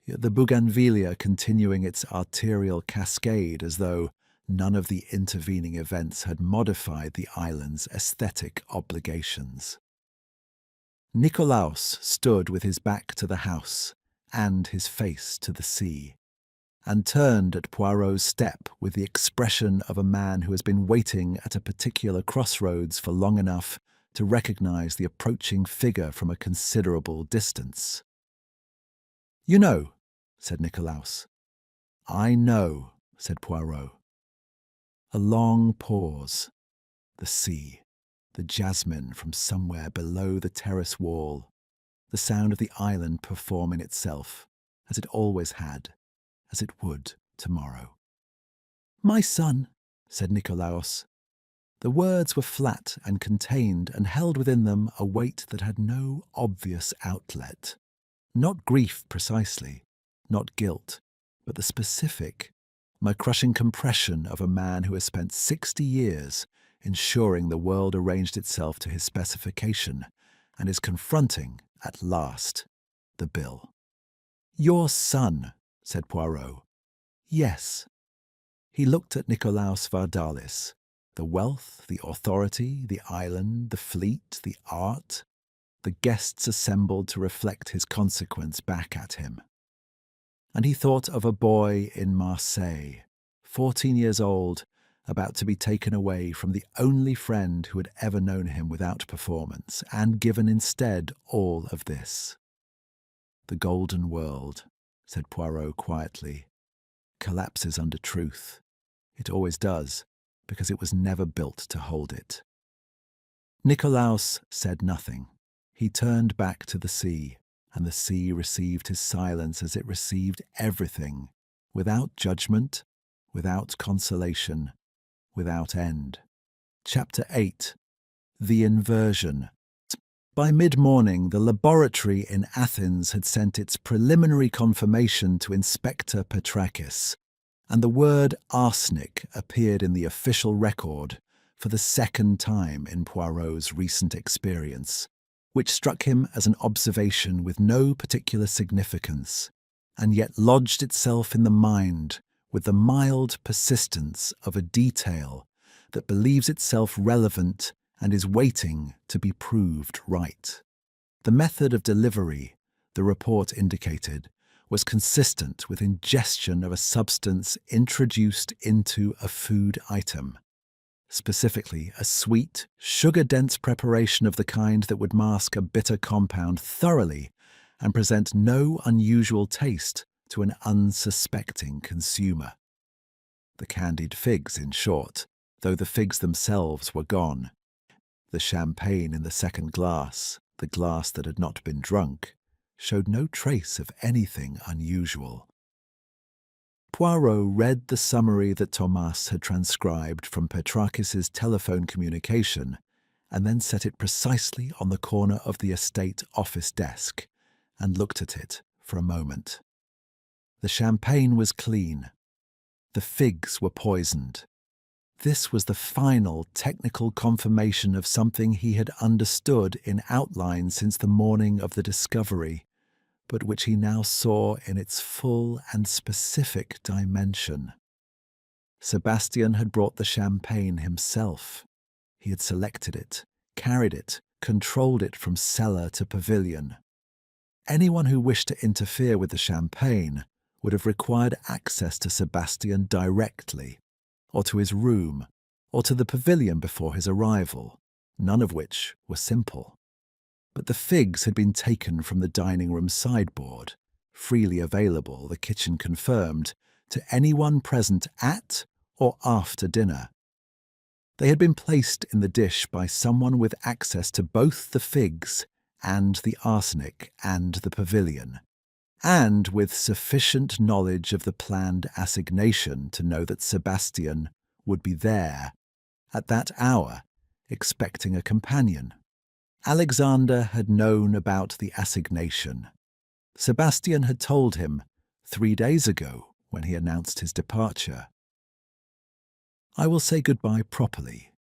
The bougainvillea continuing its arterial cascade as though none of the intervening events had modified the island's aesthetic obligations. Nikolaos stood with his back to the house and his face to the sea, and turned at Poirot's step with the expression of a man who has been waiting at a particular crossroads for long enough to recognize the approaching figure from a considerable distance. "You know," said Nikolaos. "I know," said Poirot. A long pause. The sea, the jasmine from somewhere below the terrace wall, the sound of the island perform in itself, as it always had, as it would tomorrow. "My son," said Nikolaos. The words were flat and contained and held within them a weight that had no obvious outlet. Not grief precisely, not guilt, but the specific, crushing compression of a man who has spent 60 years ensuring the world arranged itself to his specification and is confronting, at last, the bill. "Your son," said Poirot. "Yes." He looked at Nikolaos Vardalis. The wealth, the authority, the island, the fleet, the art, the guests assembled to reflect his consequence back at him. And he thought of a boy in Marseille, 14 years old, about to be taken away from the only friend who had ever known him without performance, and given instead all of this. "The golden world," said Poirot quietly, "collapses under truth. It always does, because it was never built to hold it." Nikolaos said nothing. He turned back to the sea, and the sea received his silence as it received everything, without judgment, without consolation, without end. Chapter 8. The Inversion. By mid-morning, the laboratory in Athens had sent its preliminary confirmation to Inspector Petrakis, and the word arsenic appeared in the official record for the second time in Poirot's recent experience, which struck him as an observation with no particular significance, and yet lodged itself in the mind with the mild persistence of a detail that believes itself relevant and is waiting to be proved right. The method of delivery, the report indicated, was consistent with ingestion of a substance introduced into a food item. Specifically, a sweet, sugar-dense preparation of the kind that would mask a bitter compound thoroughly and present no unusual taste to an unsuspecting consumer. The candied figs, in short, though the figs themselves were gone. The champagne in the second glass, the glass that had not been drunk, showed no trace of anything unusual. Poirot read the summary that Thomas had transcribed from Petrakis's telephone communication and then set it precisely on the corner of the estate office desk and looked at it for a moment. The champagne was clean. The figs were poisoned. This was the final technical confirmation of something he had understood in outline since the morning of the discovery, but which he now saw in its full and specific dimension. Sebastian had brought the champagne himself. He had selected it, carried it, controlled it from cellar to pavilion. Anyone who wished to interfere with the champagne would have required access to Sebastian directly, or to his room, or to the pavilion before his arrival, none of which were simple. But the figs had been taken from the dining room sideboard, freely available, the kitchen confirmed, to anyone present at or after dinner. They had been placed in the dish by someone with access to both the figs and the arsenic and the pavilion, and with sufficient knowledge of the planned assignation to know that Sebastian would be there, at that hour, expecting a companion. Alexander had known about the assignation. Sebastian had told him 3 days ago when he announced his departure. "I will say goodbye properly.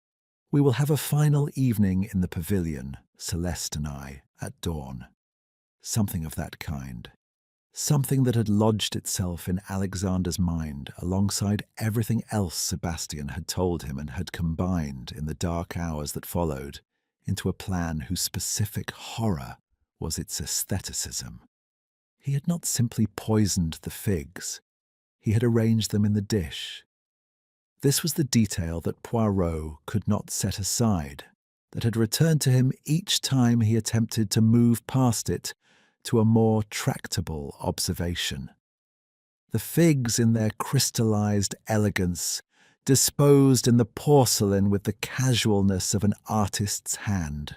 We will have a final evening in the pavilion, Celeste and I, at dawn." Something of that kind. Something that had lodged itself in Alexander's mind alongside everything else Sebastian had told him and had combined in the dark hours that followed into a plan whose specific horror was its aestheticism. He had not simply poisoned the figs. He had arranged them in the dish. This was the detail that Poirot could not set aside, that had returned to him each time he attempted to move past it to a more tractable observation. The figs in their crystallized elegance, disposed in the porcelain with the casualness of an artist's hand.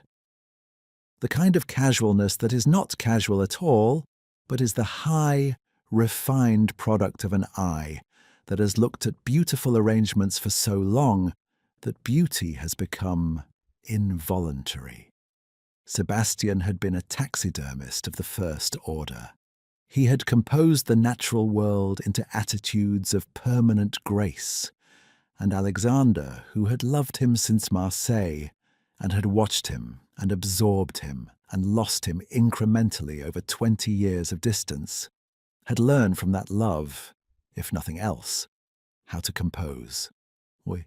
The kind of casualness that is not casual at all, but is the high, refined product of an eye that has looked at beautiful arrangements for so long that beauty has become involuntary. Sebastian had been a taxidermist of the first order. He had composed the natural world into attitudes of permanent grace, and Alexander, who had loved him since Marseille, and had watched him and absorbed him and lost him incrementally over 20 years of distance, had learned from that love, if nothing else, how to compose.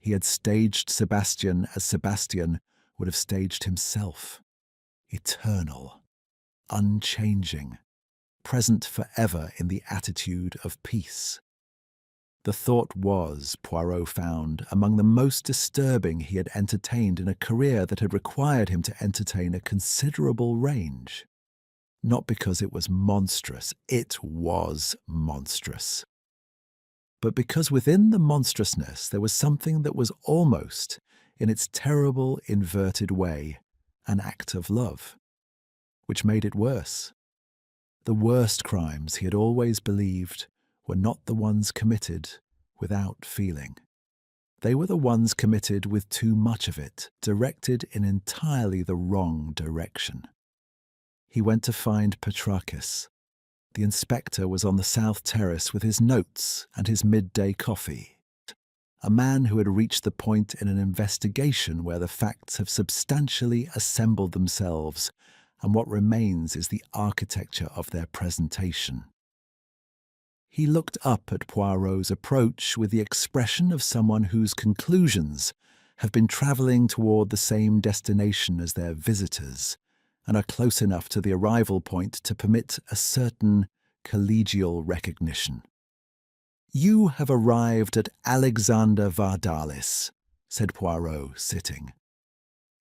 He had staged Sebastian as Sebastian would have staged himself. Eternal, unchanging, present forever in the attitude of peace. The thought was, Poirot found, among the most disturbing he had entertained in a career that had required him to entertain a considerable range. Not because it was monstrous, it was monstrous, but because within the monstrousness there was something that was almost, in its terrible, inverted way, an act of love, which made it worse. The worst crimes he had always believed were not the ones committed without feeling. They were the ones committed with too much of it, directed in entirely the wrong direction. He went to find Petrakis. The inspector was on the south terrace with his notes and his midday coffee. A man who had reached the point in an investigation where the facts have substantially assembled themselves, and what remains is the architecture of their presentation. He looked up at Poirot's approach with the expression of someone whose conclusions have been travelling toward the same destination as their visitors, and are close enough to the arrival point to permit a certain collegial recognition. "You have arrived at Alexander Vardalis," said Poirot, sitting.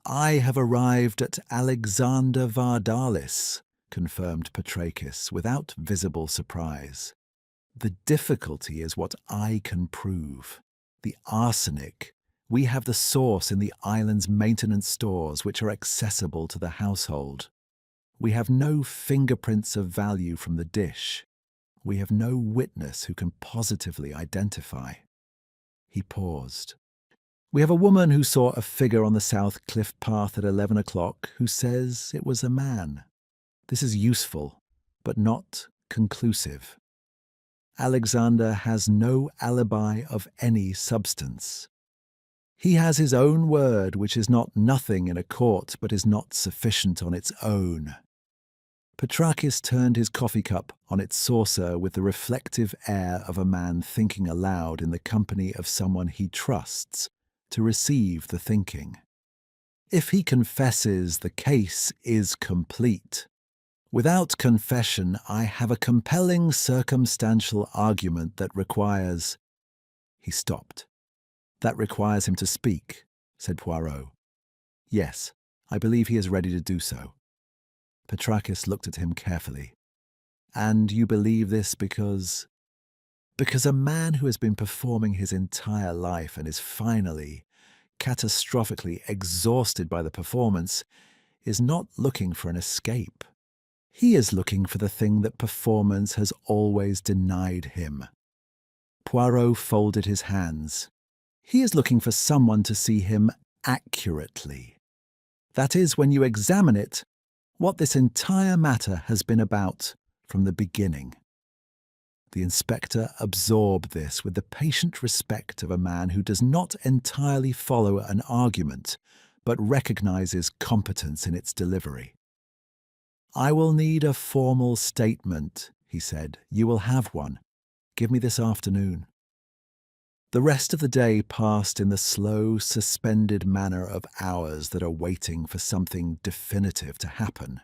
"I have arrived at Alexander Vardalis," confirmed Petrakis, without visible surprise. "The difficulty is what I can prove. The arsenic. We have the source in the island's maintenance stores, which are accessible to the household. We have no fingerprints of value from the dish. We have no witness who can positively identify." He paused. "We have a woman who saw a figure on the South Cliff path at 11 o'clock who says it was a man. This is useful, but not conclusive. Alexander has no alibi of any substance. He has his own word, which is not nothing in a court, but is not sufficient on its own." Petrakis turned his coffee cup on its saucer with the reflective air of a man thinking aloud in the company of someone he trusts to receive the thinking. "If he confesses, the case is complete. Without confession, I have a compelling circumstantial argument that requires—" He stopped. "That requires him to speak," said Poirot. "Yes, I believe he is ready to do so." Petrakis looked at him carefully. "And you believe this because—" "Because a man who has been performing his entire life and is finally, catastrophically exhausted by the performance, is not looking for an escape. He is looking for the thing that performance has always denied him." Poirot folded his hands. "He is looking for someone to see him accurately. That is, when you examine it, what this entire matter has been about from the beginning. The inspector absorbed this with the patient respect of a man who does not entirely follow an argument, but recognizes competence in its delivery. "I will need a formal statement," he said. "You will have one. Give me this afternoon." The rest of the day passed in the slow, suspended manner of hours that are waiting for something definitive to happen,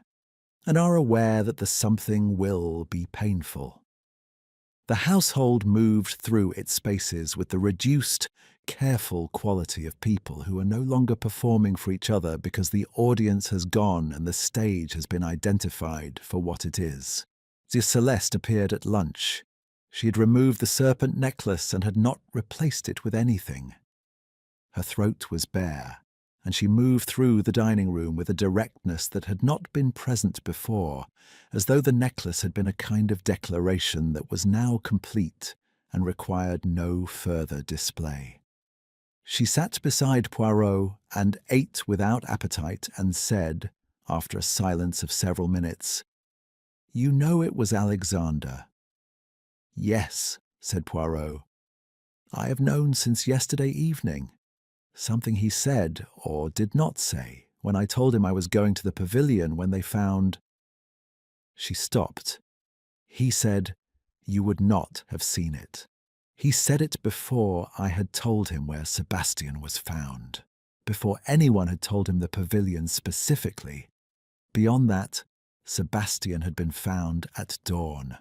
and are aware that the something will be painful. The household moved through its spaces with the reduced, careful quality of people who are no longer performing for each other because the audience has gone and the stage has been identified for what it is. Celeste appeared at lunch. She had removed the serpent necklace and had not replaced it with anything. Her throat was bare, and she moved through the dining room with a directness that had not been present before, as though the necklace had been a kind of declaration that was now complete and required no further display. She sat beside Poirot and ate without appetite and said, after a silence of several minutes, "You know it was Alexander." "Yes," said Poirot. "I have known since yesterday evening. Something he said, or did not say, when I told him I was going to the pavilion when they found—" She stopped. "He said, you would not have seen it. He said it before I had told him where Sebastian was found, before anyone had told him the pavilion specifically. Beyond that, Sebastian had been found at dawn."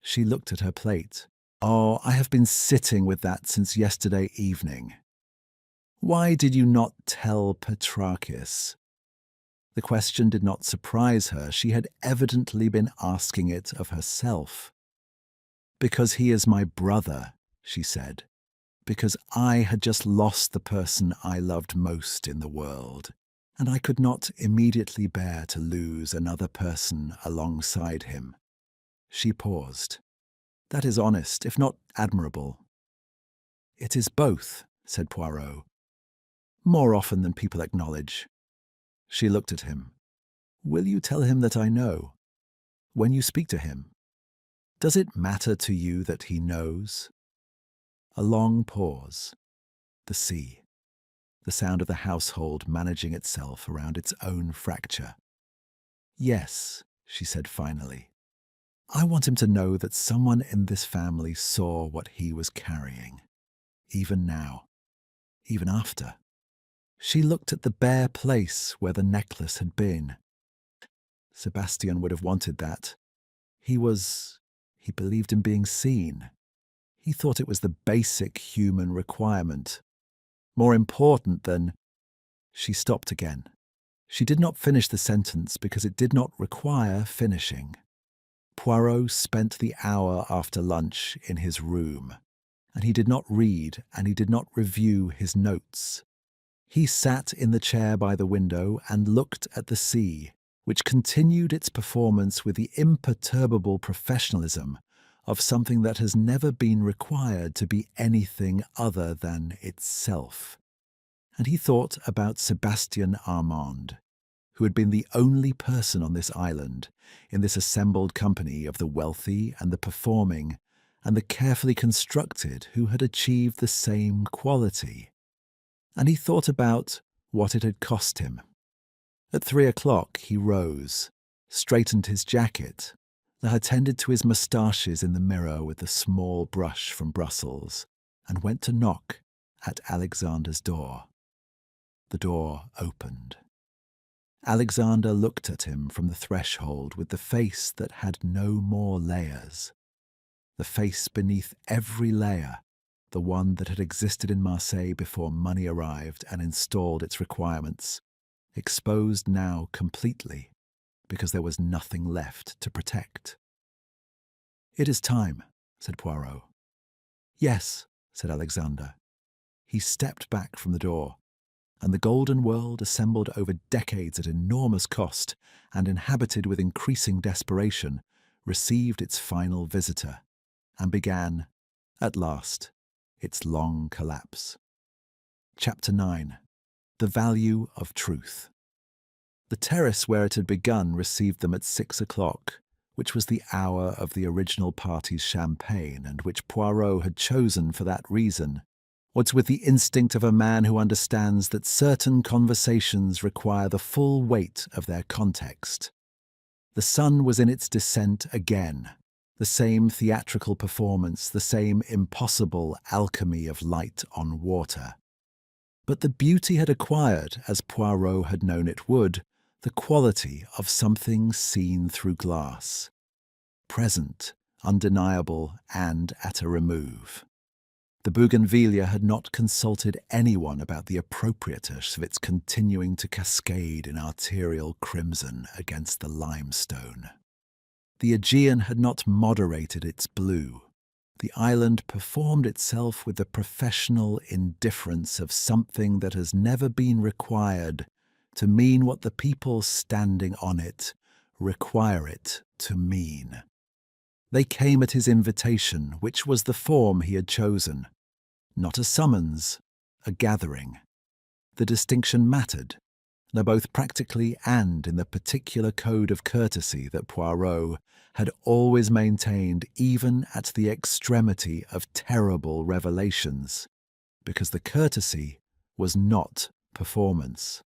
She looked at her plate. "Oh, I have been sitting with that since yesterday evening." "Why did you not tell Petrakis?" The question did not surprise her. She had evidently been asking it of herself. "Because he is my brother," she said. "Because I had just lost the person I loved most in the world, and I could not immediately bear to lose another person alongside him." She paused. "That is honest, if not admirable." "It is both," said Poirot. "More often than people acknowledge." She looked at him. "Will you tell him that I know? When you speak to him, does it matter to you that he knows?" A long pause. The sea. The sound of the household managing itself around its own fracture. "Yes," she said finally. "I want him to know that someone in this family saw what he was carrying. Even now. Even after." She looked at the bare place where the necklace had been. Sebastian would have wanted that. He believed in being seen. He thought it was the basic human requirement. More important than— She stopped again. She did not finish the sentence because it did not require finishing. Poirot spent the hour after lunch in his room, and he did not read and he did not review his notes. He sat in the chair by the window and looked at the sea, which continued its performance with the imperturbable professionalism of something that has never been required to be anything other than itself. And he thought about Sebastian Armand, who had been the only person on this island, in this assembled company of the wealthy and the performing and the carefully constructed, who had achieved the same quality. And he thought about what it had cost him. At 3 o'clock he rose, straightened his jacket, attended to his moustaches in the mirror with the small brush from Brussels, and went to knock at Alexander's door. The door opened. Alexander looked at him from the threshold with the face that had no more layers. The face beneath every layer, the one that had existed in Marseille before money arrived and installed its requirements, exposed now completely because there was nothing left to protect. "It is time," said Poirot. "Yes," said Alexander. He stepped back from the door, and the golden world, assembled over decades at enormous cost and inhabited with increasing desperation, received its final visitor and began, at last, its long collapse. Chapter 9. the value of truth. The terrace where it had begun received them at 6 o'clock, which was the hour of the original party's champagne and which Poirot had chosen for that reason. Was with the instinct of a man who understands that certain conversations require the full weight of their context. The sun was in its descent again, the same theatrical performance, the same impossible alchemy of light on water. But the beauty had acquired, as Poirot had known it would, the quality of something seen through glass, present, undeniable, and at a remove. The bougainvillea had not consulted anyone about the appropriateness of its continuing to cascade in arterial crimson against the limestone. The Aegean had not moderated its blue. The island performed itself with the professional indifference of something that has never been required to mean what the people standing on it require it to mean. They came at his invitation, which was the form he had chosen. Not a summons, a gathering. The distinction mattered, now both practically and in the particular code of courtesy that Poirot had always maintained even at the extremity of terrible revelations, because the courtesy was not performance.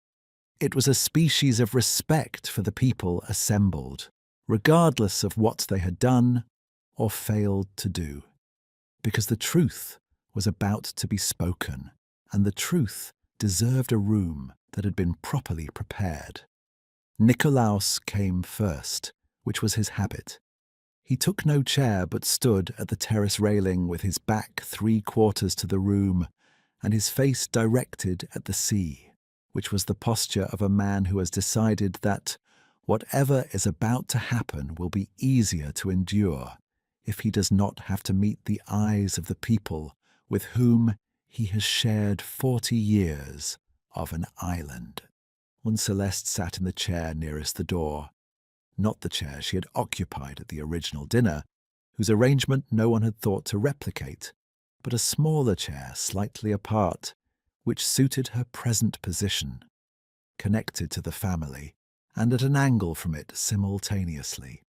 It was a species of respect for the people assembled, regardless of what they had done or failed to do, because the truth was about to be spoken, and the truth deserved a room that had been properly prepared. Nikolaos came first, which was his habit. He took no chair but stood at the terrace railing with his back 3/4 to the room and his face directed at the sea, which was the posture of a man who has decided that whatever is about to happen will be easier to endure if he does not have to meet the eyes of the people with whom he has shared 40 years of an island. When Celeste sat in the chair nearest the door, not the chair she had occupied at the original dinner, whose arrangement no one had thought to replicate, but a smaller chair slightly apart, which suited her present position, connected to the family, and at an angle from it simultaneously.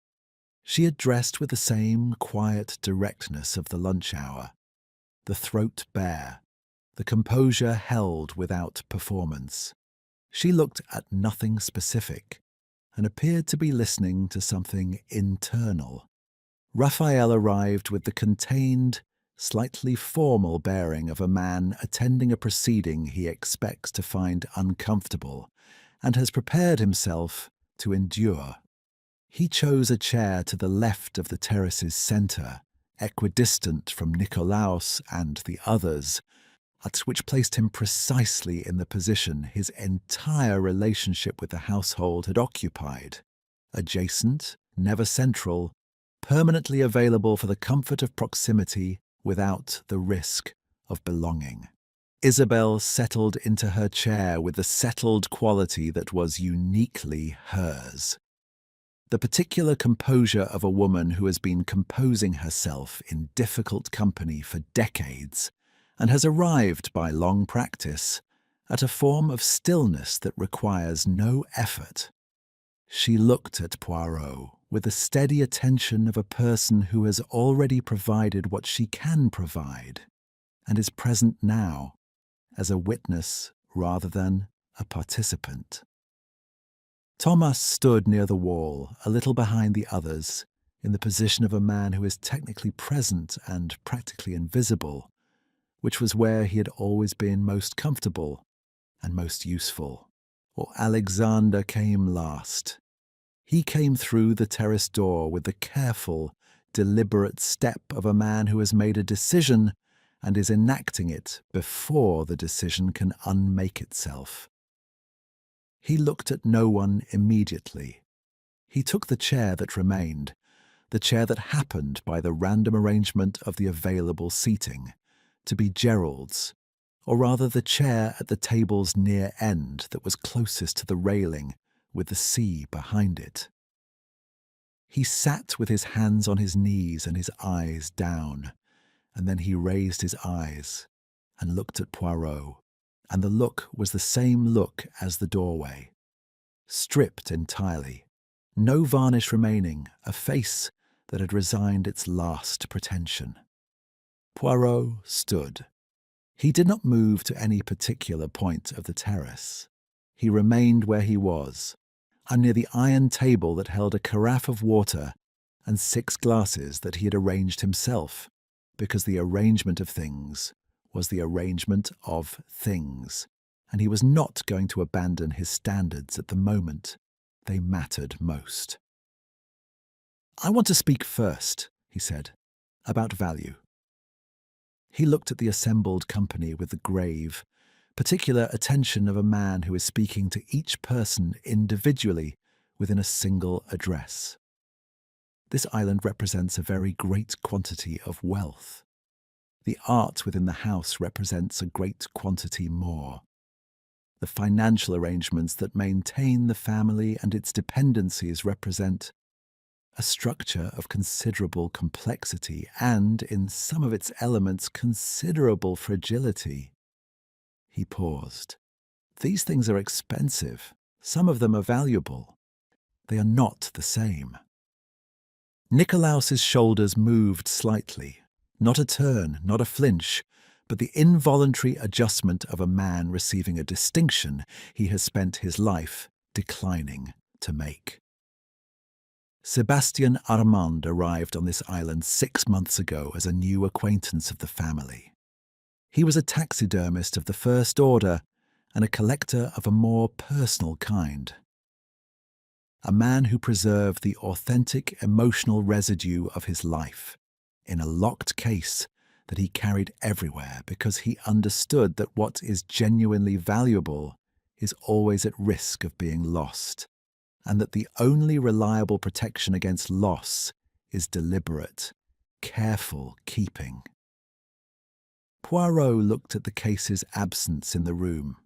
She had dressed with the same quiet directness of the lunch hour, the throat bare, the composure held without performance. She looked at nothing specific, and appeared to be listening to something internal. Raphael arrived with the contained, slightly formal bearing of a man attending a proceeding he expects to find uncomfortable, and has prepared himself to endure. He chose a chair to the left of the terrace's centre, equidistant from Nikolaos and the others, which placed him precisely in the position his entire relationship with the household had occupied, adjacent, never central, permanently available for the comfort of proximity without the risk of belonging. Isabel settled into her chair with the settled quality that was uniquely hers. The particular composure of a woman who has been composing herself in difficult company for decades and has arrived by long practice at a form of stillness that requires no effort. She looked at Poirot with the steady attention of a person who has already provided what she can provide and is present now as a witness rather than a participant. Thomas stood near the wall, a little behind the others, in the position of a man who is technically present and practically invisible, which was where he had always been most comfortable and most useful. Or Alexander came last. He came through the terrace door with the careful, deliberate step of a man who has made a decision and is enacting it before the decision can unmake itself. He looked at no one immediately. He took the chair that remained, the chair that happened by the random arrangement of the available seating, to be Gerald's, or rather the chair at the table's near end that was closest to the railing with the sea behind it. He sat with his hands on his knees and his eyes down, and then he raised his eyes and looked at Poirot, and the look was the same look as the doorway. Stripped entirely, no varnish remaining, a face that had resigned its last pretension. Poirot stood. He did not move to any particular point of the terrace. He remained where he was, and near the iron table that held a carafe of water and 6 glasses that he had arranged himself, because the arrangement of things was the arrangement of things, and he was not going to abandon his standards at the moment they mattered most. "I want to speak first," he said, "about value." He looked at the assembled company with the grave, particular attention of a man who is speaking to each person individually within a single address. This island represents a very great quantity of wealth. The art within the house represents a great quantity more. The financial arrangements that maintain the family and its dependencies represent a structure of considerable complexity and, in some of its elements, considerable fragility. He paused. These things are expensive. Some of them are valuable. They are not the same. Nikolaos's shoulders moved slightly. Not a turn, not a flinch, but the involuntary adjustment of a man receiving a distinction he has spent his life declining to make. Sebastian Armand arrived on this island 6 months ago as a new acquaintance of the family. He was a taxidermist of the first order and a collector of a more personal kind. A man who preserved the authentic emotional residue of his life in a locked case that he carried everywhere because he understood that what is genuinely valuable is always at risk of being lost, and that the only reliable protection against loss is deliberate, careful keeping. Poirot looked at the case's absence in the room.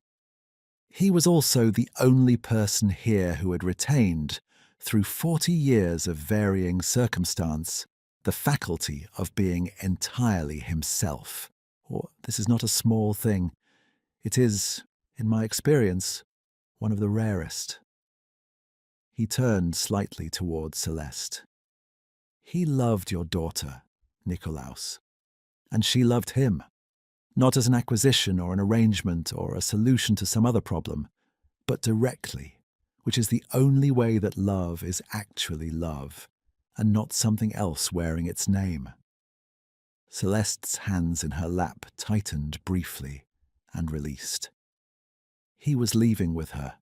He was also the only person here who had retained, through 40 years of varying circumstance, the faculty of being entirely himself. Or, this is not a small thing. It is, in my experience, one of the rarest. He turned slightly towards Celeste. He loved your daughter, Nikolaos, and she loved him, not as an acquisition or an arrangement or a solution to some other problem, but directly, which is the only way that love is actually love, and not something else wearing its name. Celeste's hands in her lap tightened briefly and released. He was leaving with her.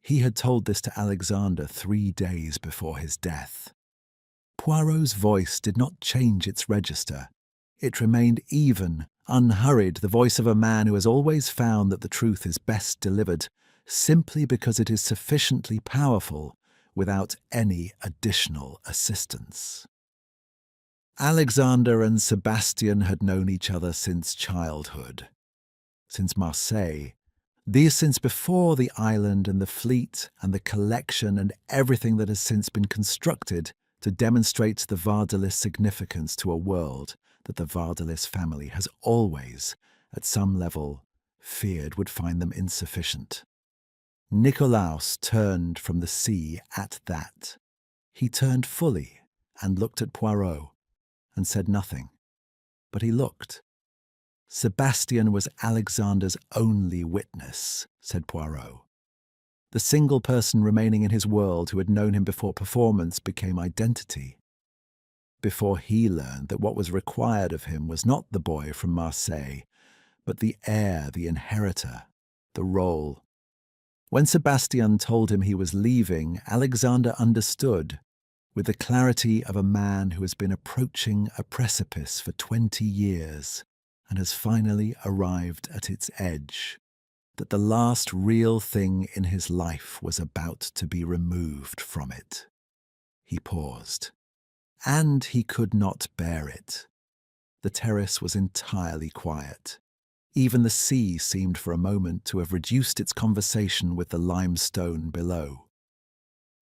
He had told this to Alexander 3 days before his death. Poirot's voice did not change its register. It remained even, unhurried, the voice of a man who has always found that the truth is best delivered simply because it is sufficiently powerful without any additional assistance. Alexander and Sebastian had known each other since childhood, since Marseille, these since before the island and the fleet and the collection and everything that has since been constructed to demonstrate the Vardalis significance to a world that the Vardalis family has always, at some level, feared would find them insufficient. Nikolaos turned from the sea at that. He turned fully and looked at Poirot and said nothing, but he looked. Sebastian was Alexander's only witness, said Poirot. The single person remaining in his world who had known him before performance became identity. Before he learned that what was required of him was not the boy from Marseille, but the heir, the inheritor, the role. When Sebastian told him he was leaving, Alexander understood, with the clarity of a man who has been approaching a precipice for 20 years and has finally arrived at its edge, that the last real thing in his life was about to be removed from it. He paused. And he could not bear it. The terrace was entirely quiet. Even the sea seemed for a moment to have reduced its conversation with the limestone below.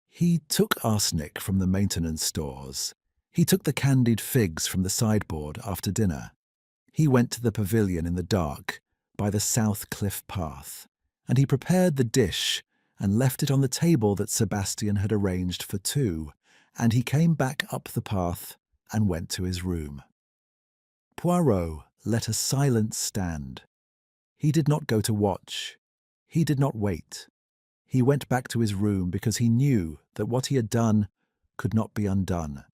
He took arsenic from the maintenance stores. He took the candied figs from the sideboard after dinner. He went to the pavilion in the dark, by the South Cliff path, and he prepared the dish and left it on the table that Sebastian had arranged for two, and he came back up the path and went to his room. Poirot let a silence stand. He did not go to watch. He did not wait. He went back to his room because he knew that what he had done could not be undone,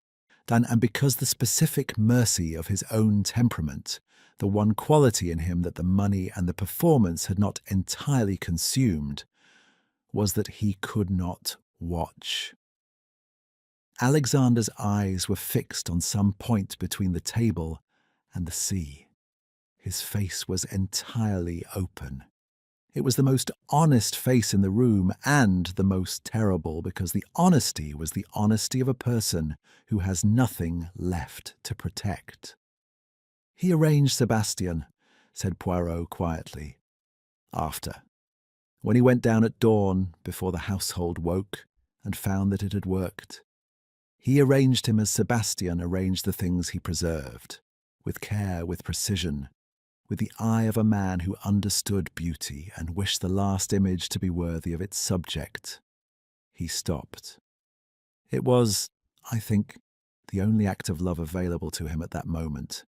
and because the specific mercy of his own temperament, the one quality in him that the money and the performance had not entirely consumed, was that he could not watch. Alexander's eyes were fixed on some point between the table and the sea. His face was entirely open. It was the most honest face in the room, and the most terrible, because the honesty was the honesty of a person who has nothing left to protect. "He arranged Sebastian," said Poirot quietly. "After. When he went down at dawn, before the household woke, and found that it had worked. He arranged him as Sebastian arranged the things he preserved, with care, with precision, with the eye of a man who understood beauty and wished the last image to be worthy of its subject." He stopped. It was, I think, the only act of love available to him at that moment,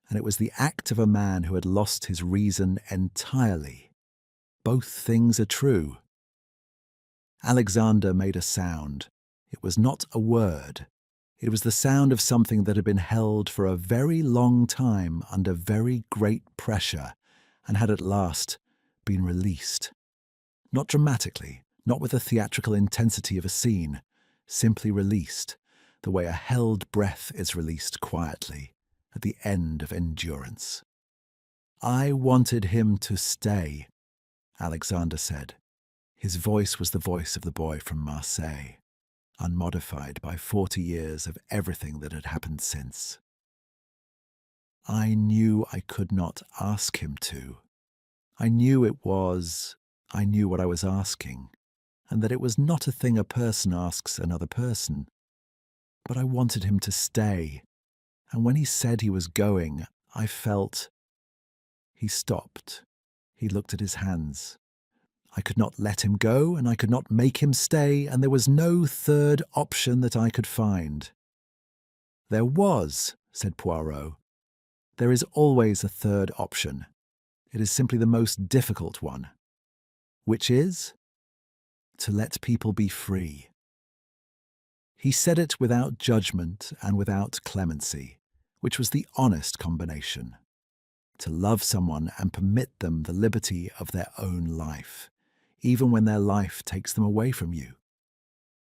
and it was the act of a man who had lost his reason entirely. Both things are true. Alexander made a sound. It was not a word. It was the sound of something that had been held for a very long time under very great pressure and had at last been released. Not dramatically, not with the theatrical intensity of a scene, simply released, the way a held breath is released quietly at the end of endurance. "I wanted him to stay," Alexander said. His voice was the voice of the boy from Marseille, unmodified by 40 years of everything that had happened since. "I knew I could not ask him to. I knew what I was asking, and that it was not a thing a person asks another person. But I wanted him to stay, and when he said he was going, I felt—" He stopped. He looked at his hands. I could not let him go, and I could not make him stay, and there was no third option that I could find. "There was," said Poirot. "There is always a third option. It is simply the most difficult one. Which is? To let people be free." He said it without judgment and without clemency, which was the honest combination. To love someone and permit them the liberty of their own life, even when their life takes them away from you,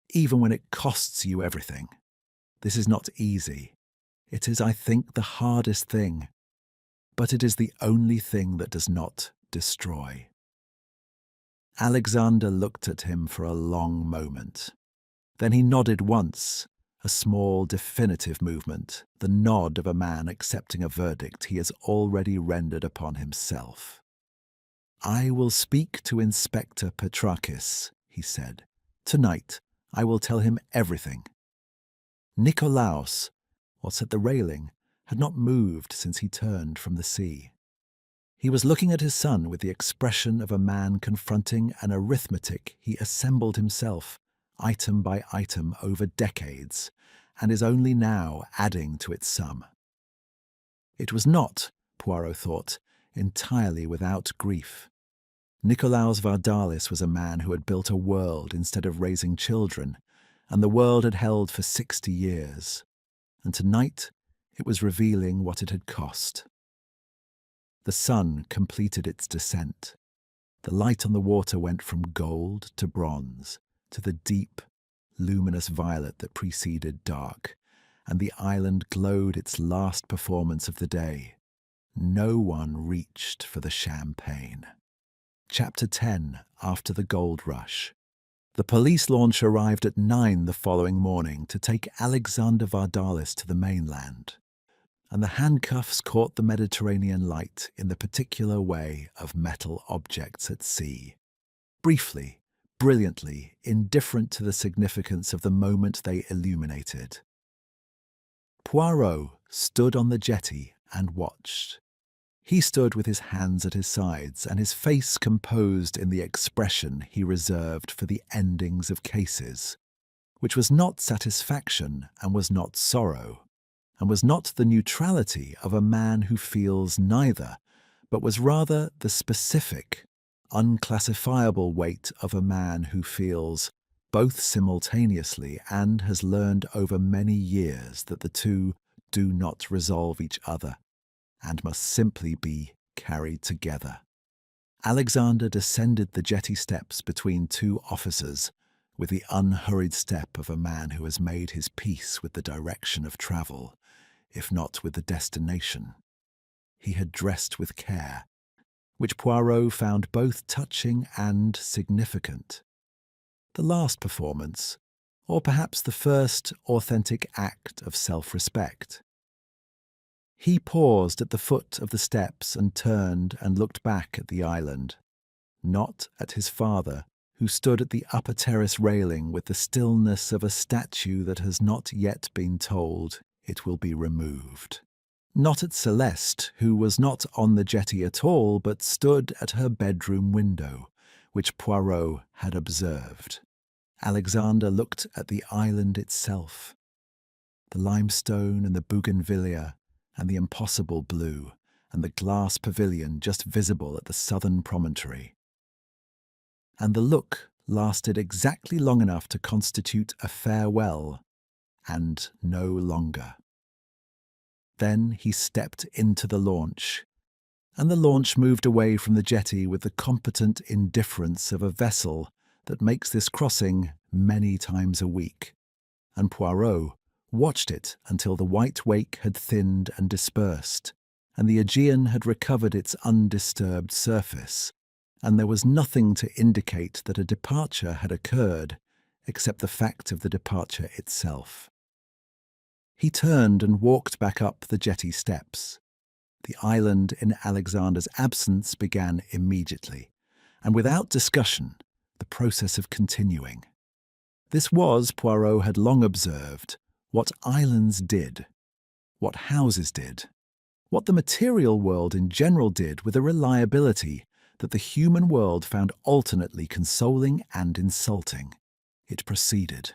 even when it costs you everything. This is not easy. It is, I think, the hardest thing, but it is the only thing that does not destroy. Alexander looked at him for a long moment. Then he nodded once, a small, definitive movement, the nod of a man accepting a verdict he has already rendered upon himself. "I will speak to Inspector Petrakis," he said. "Tonight I will tell him everything." Nikolaos, what's at the railing, had not moved since he turned from the sea. He was looking at his son with the expression of a man confronting an arithmetic he assembled himself, item by item, over decades, and is only now adding to its sum. It was not, Poirot thought, entirely without grief. Nikolaos Vardalis was a man who had built a world instead of raising children, and the world had held for 60 years, and tonight it was revealing what it had cost. The sun completed its descent. The light on the water went from gold to bronze, to the deep, luminous violet that preceded dark, and the island glowed its last performance of the day. No one reached for the champagne. Chapter 10, After the Gold Rush. The police launch arrived at 9 the following morning to take Alexander Vardalis to the mainland, and the handcuffs caught the Mediterranean light in the particular way of metal objects at sea. Briefly, brilliantly, indifferent to the significance of the moment they illuminated. Poirot stood on the jetty and watched. He stood with his hands at his sides and his face composed in the expression he reserved for the endings of cases, which was not satisfaction and was not sorrow, and was not the neutrality of a man who feels neither, but was rather the specific, unclassifiable weight of a man who feels both simultaneously and has learned over many years that the two do not resolve each other and must simply be carried together. Alexander descended the jetty steps between two officers with the unhurried step of a man who has made his peace with the direction of travel, if not with the destination. He had dressed with care, which Poirot found both touching and significant. The last performance, or perhaps the first authentic act of self-respect. He paused at the foot of the steps and turned and looked back at the island, not at his father, who stood at the upper terrace railing with the stillness of a statue that has not yet been told it will be removed. Not at Celeste, who was not on the jetty at all but stood at her bedroom window, which Poirot had observed. Alexander looked at the island itself, the limestone and the bougainvillea and the impossible blue, and the glass pavilion just visible at the southern promontory. And the look lasted exactly long enough to constitute a farewell, and no longer. Then he stepped into the launch, and the launch moved away from the jetty with the competent indifference of a vessel that makes this crossing many times a week, and Poirot watched it until the white wake had thinned and dispersed, and the Aegean had recovered its undisturbed surface, and there was nothing to indicate that a departure had occurred except the fact of the departure itself. He turned and walked back up the jetty steps. The island in Alexander's absence began immediately, and without discussion, the process of continuing. This was, Poirot had long observed, what islands did, what houses did, what the material world in general did with a reliability that the human world found alternately consoling and insulting. It proceeded.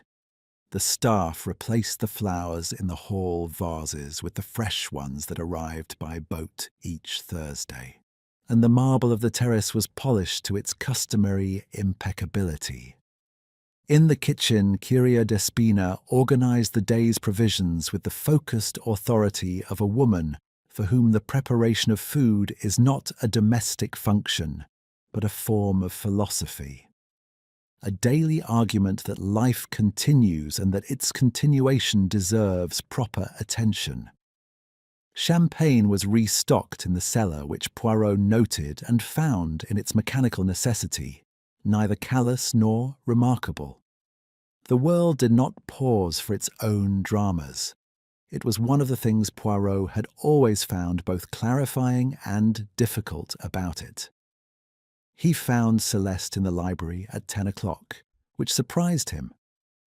The staff replaced the flowers in the hall vases with the fresh ones that arrived by boat each Thursday, and the marble of the terrace was polished to its customary impeccability. In the kitchen, Kyria Despina organized the day's provisions with the focused authority of a woman for whom the preparation of food is not a domestic function, but a form of philosophy. A daily argument that life continues and that its continuation deserves proper attention. Champagne was restocked in the cellar, which Poirot noted and found in its mechanical necessity neither callous nor remarkable. The world did not pause for its own dramas. It was one of the things Poirot had always found both clarifying and difficult about it. He found Celeste in the library at 10 o'clock, which surprised him.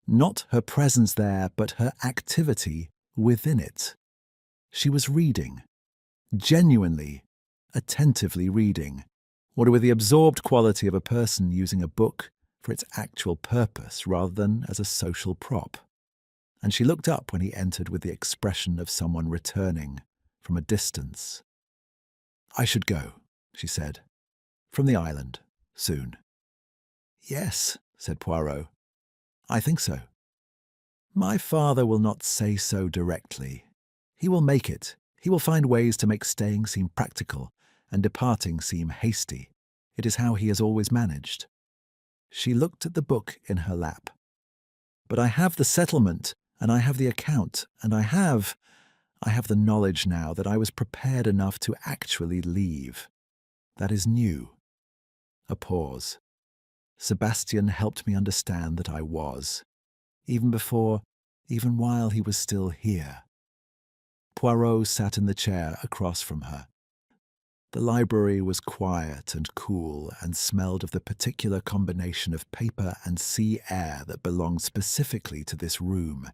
Not her presence there, but her activity within it. She was reading, genuinely, attentively reading, or with the absorbed quality of a person using a book for its actual purpose rather than as a social prop. And she looked up when he entered with the expression of someone returning from a distance. "I should go," she said, "from the island, soon." "Yes," said Poirot, "I think so. My father will not say so directly. He will make it. He will find ways to make staying seem practical and departing seem hasty. It is how he has always managed." She looked at the book in her lap. "But I have the settlement, and I have the account, and I have the knowledge now that I was prepared enough to actually leave. That is new." A pause. Sebastian helped me understand that I was, even while he was still here. Poirot sat in the chair across from her. The library was quiet and cool and smelled of the particular combination of paper and sea air that belonged specifically to this room,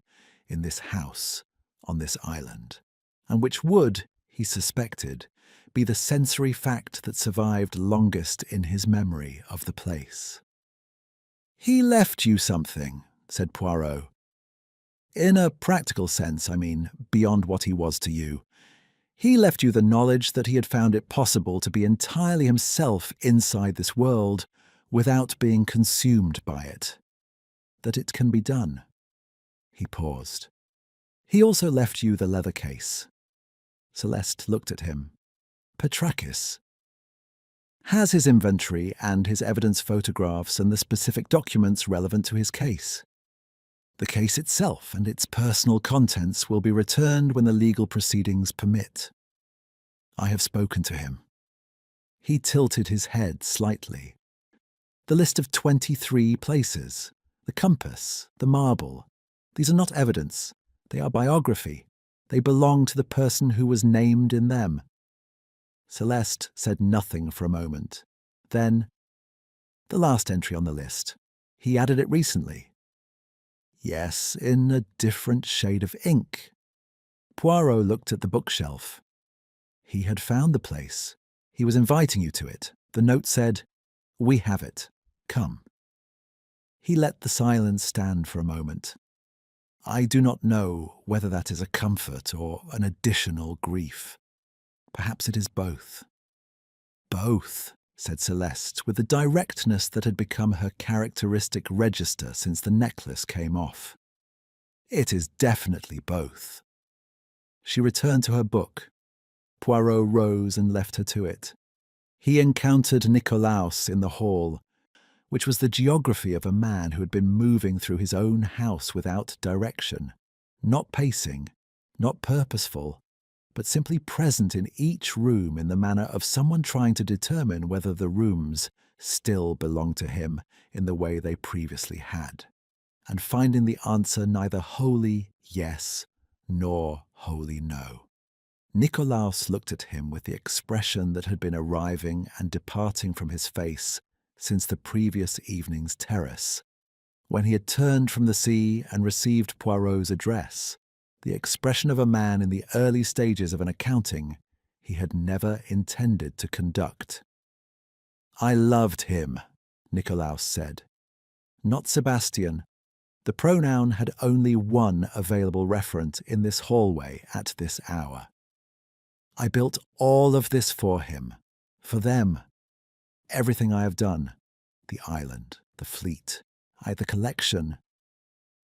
in this house, on this island, and which would, he suspected, be the sensory fact that survived longest in his memory of the place. "He left you something," said Poirot. "In a practical sense, I mean, beyond what he was to you. He left you the knowledge that he had found it possible to be entirely himself inside this world without being consumed by it. That it can be done." He paused. "He also left you the leather case." Celeste looked at him. "Petrakis has his inventory and his evidence photographs and the specific documents relevant to his case. The case itself and its personal contents will be returned when the legal proceedings permit. I have spoken to him." He tilted his head slightly. "The list of 23 places, the compass, the marble, these are not evidence. They are biography. They belong to the person who was named in them." Celeste said nothing for a moment. Then, "The last entry on the list. He added it recently." "Yes, in a different shade of ink." Poirot looked at the bookshelf. "He had found the place. He was inviting you to it. The note said, 'We have it. Come.'" He let the silence stand for a moment. "I do not know whether that is a comfort or an additional grief. Perhaps it is both." "Both," said Celeste, with the directness that had become her characteristic register since the necklace came off. "It is definitely both." She returned to her book. Poirot rose and left her to it. He encountered Nikolaos in the hall, which was the geography of a man who had been moving through his own house without direction, not pacing, not purposeful, but simply present in each room in the manner of someone trying to determine whether the rooms still belong to him in the way they previously had, and finding the answer neither wholly yes nor wholly no. Nikolaos looked at him with the expression that had been arriving and departing from his face since the previous evening's terrace, when he had turned from the sea and received Poirot's address, the expression of a man in the early stages of an accounting he had never intended to conduct. "I loved him," Nikolaos said. "Not Sebastian." The pronoun had only one available referent in this hallway at this hour. "I built all of this for him, for them. Everything I have done, the island, the fleet, the collection,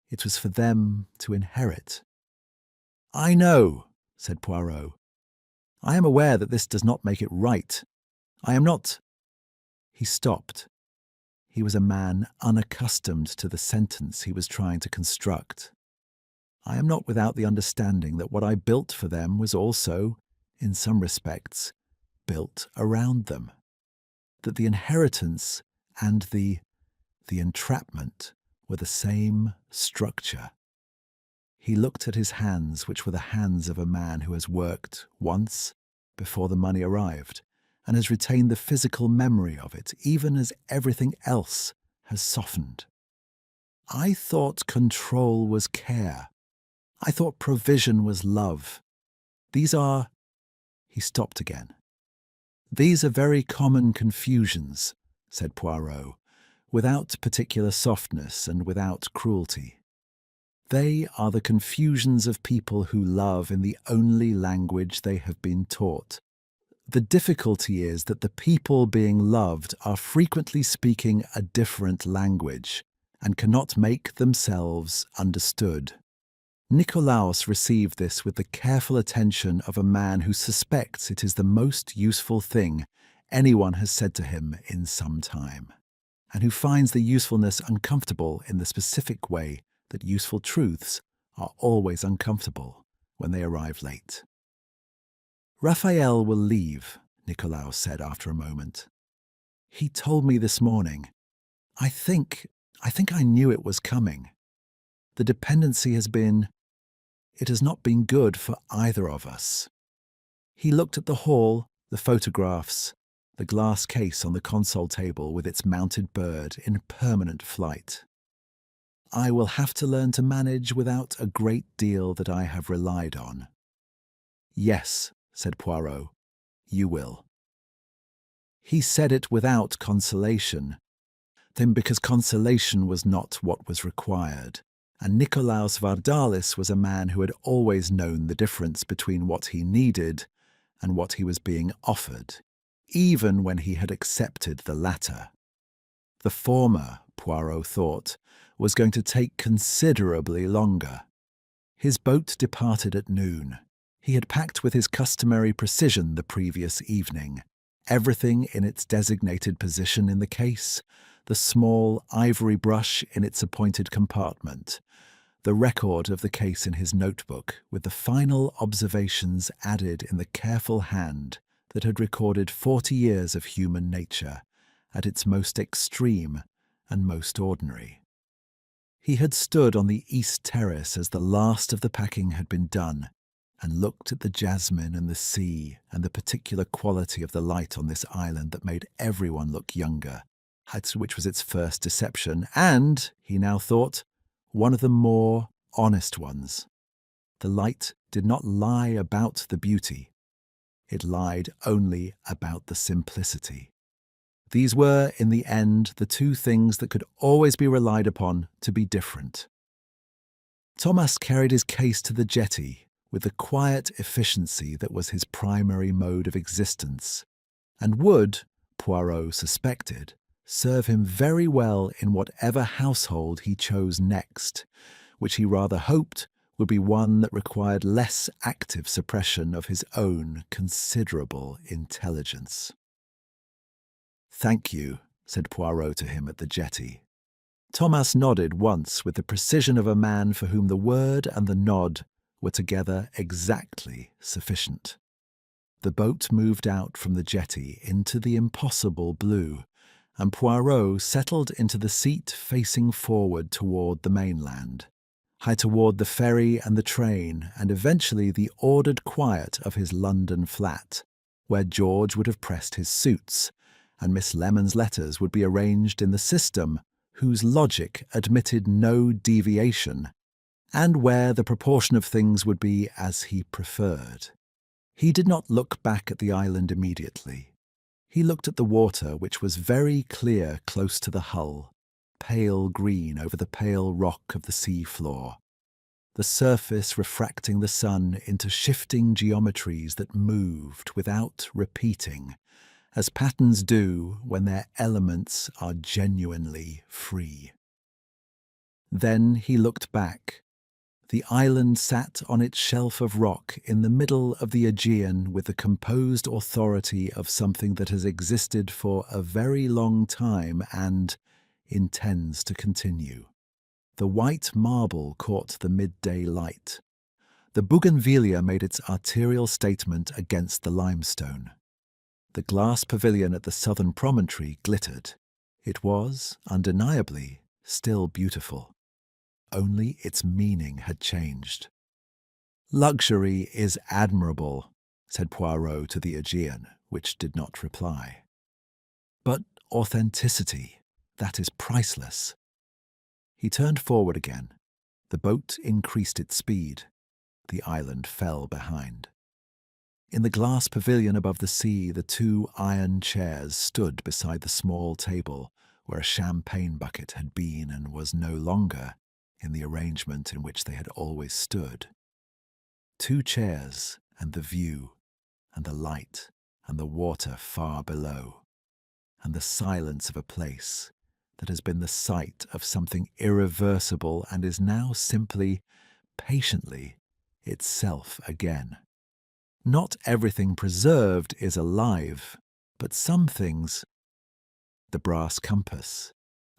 it was for them to inherit." "I know," said Poirot. "I am aware that this does not make it right. I am not—" He stopped. He was a man unaccustomed to the sentence he was trying to construct. "I am not without the understanding that what I built for them was also, in some respects, built around them. That the inheritance and the entrapment were the same structure." He looked at his hands, which were the hands of a man who has worked once before the money arrived, and has retained the physical memory of it, even as everything else has softened. "I thought control was care. I thought provision was love. These are—" He stopped again. "These are very common confusions," said Poirot, without particular softness and without cruelty. "They are the confusions of people who love in the only language they have been taught. The difficulty is that the people being loved are frequently speaking a different language and cannot make themselves understood." Nikolaos received this with the careful attention of a man who suspects it is the most useful thing anyone has said to him in some time, and who finds the usefulness uncomfortable in the specific way that useful truths are always uncomfortable when they arrive late. "Raphael will leave," Nikolaos said after a moment. "He told me this morning. I think I knew it was coming. The dependency it has not been good for either of us." He looked at the hall, the photographs, the glass case on the console table with its mounted bird in permanent flight. "I will have to learn to manage without a great deal that I have relied on." "Yes," said Poirot. You will." He said it without consolation, then because consolation was not what was required, and Nikolaos Vardalis was a man who had always known the difference between what he needed and what he was being offered, even when he had accepted the latter. The former, Poirot thought, was going to take considerably longer. His boat departed at noon. He had packed with his customary precision the previous evening, everything in its designated position in the case, the small ivory brush in its appointed compartment, the record of the case in his notebook with the final observations added in the careful hand that had recorded 40 years of human nature at its most extreme and most ordinary. He had stood on the east terrace as the last of the packing had been done and looked at the jasmine and the sea and the particular quality of the light on this island that made everyone look younger, which was its first deception, and, he now thought, one of the more honest ones. The light did not lie about the beauty. It lied only about the simplicity. These were, in the end, the two things that could always be relied upon to be different. Thomas carried his case to the jetty with the quiet efficiency that was his primary mode of existence, and would, Poirot suspected, serve him very well in whatever household he chose next, which he rather hoped would be one that required less active suppression of his own considerable intelligence. "Thank you," said Poirot to him at the jetty. Thomas nodded once with the precision of a man for whom the word and the nod were together exactly sufficient. The boat moved out from the jetty into the impossible blue, and Poirot settled into the seat facing forward toward the mainland, high toward the ferry and the train, and eventually the ordered quiet of his London flat, where George would have pressed his suits, and Miss Lemon's letters would be arranged in the system whose logic admitted no deviation, and where the proportion of things would be as he preferred. He did not look back at the island immediately. He looked at the water, which was very clear close to the hull, pale green over the pale rock of the sea floor, the surface refracting the sun into shifting geometries that moved without repeating, as patterns do when their elements are genuinely free. Then he looked back. The island sat on its shelf of rock in the middle of the Aegean with the composed authority of something that has existed for a very long time and intends to continue. The white marble caught the midday light. The bougainvillea made its arterial statement against the limestone. The glass pavilion at the southern promontory glittered. It was, undeniably, still beautiful. Only its meaning had changed. "Luxury is admirable," said Poirot to the Aegean, which did not reply. "But authenticity, that is priceless." He turned forward again. The boat increased its speed. The island fell behind. In the glass pavilion above the sea, the two iron chairs stood beside the small table where a champagne bucket had been and was no longer, in the arrangement in which they had always stood. 2 chairs, and the view, and the light, and the water far below, and the silence of a place that has been the site of something irreversible and is now simply, patiently, itself again. Not everything preserved is alive, but some things. The brass compass,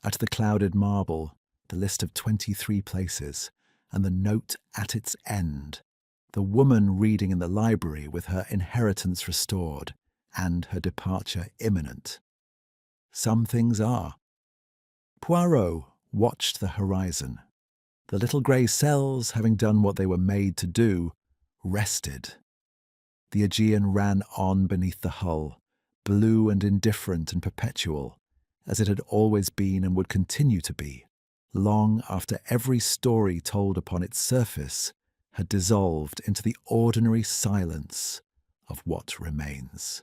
at the clouded marble, the list of 23 places, and the note at its end, the woman reading in the library with her inheritance restored and her departure imminent. Some things are. Poirot watched the horizon. The little grey cells, having done what they were made to do, rested. The Aegean ran on beneath the hull, blue and indifferent and perpetual, as it had always been and would continue to be, long after every story told upon its surface had dissolved into the ordinary silence of what remains.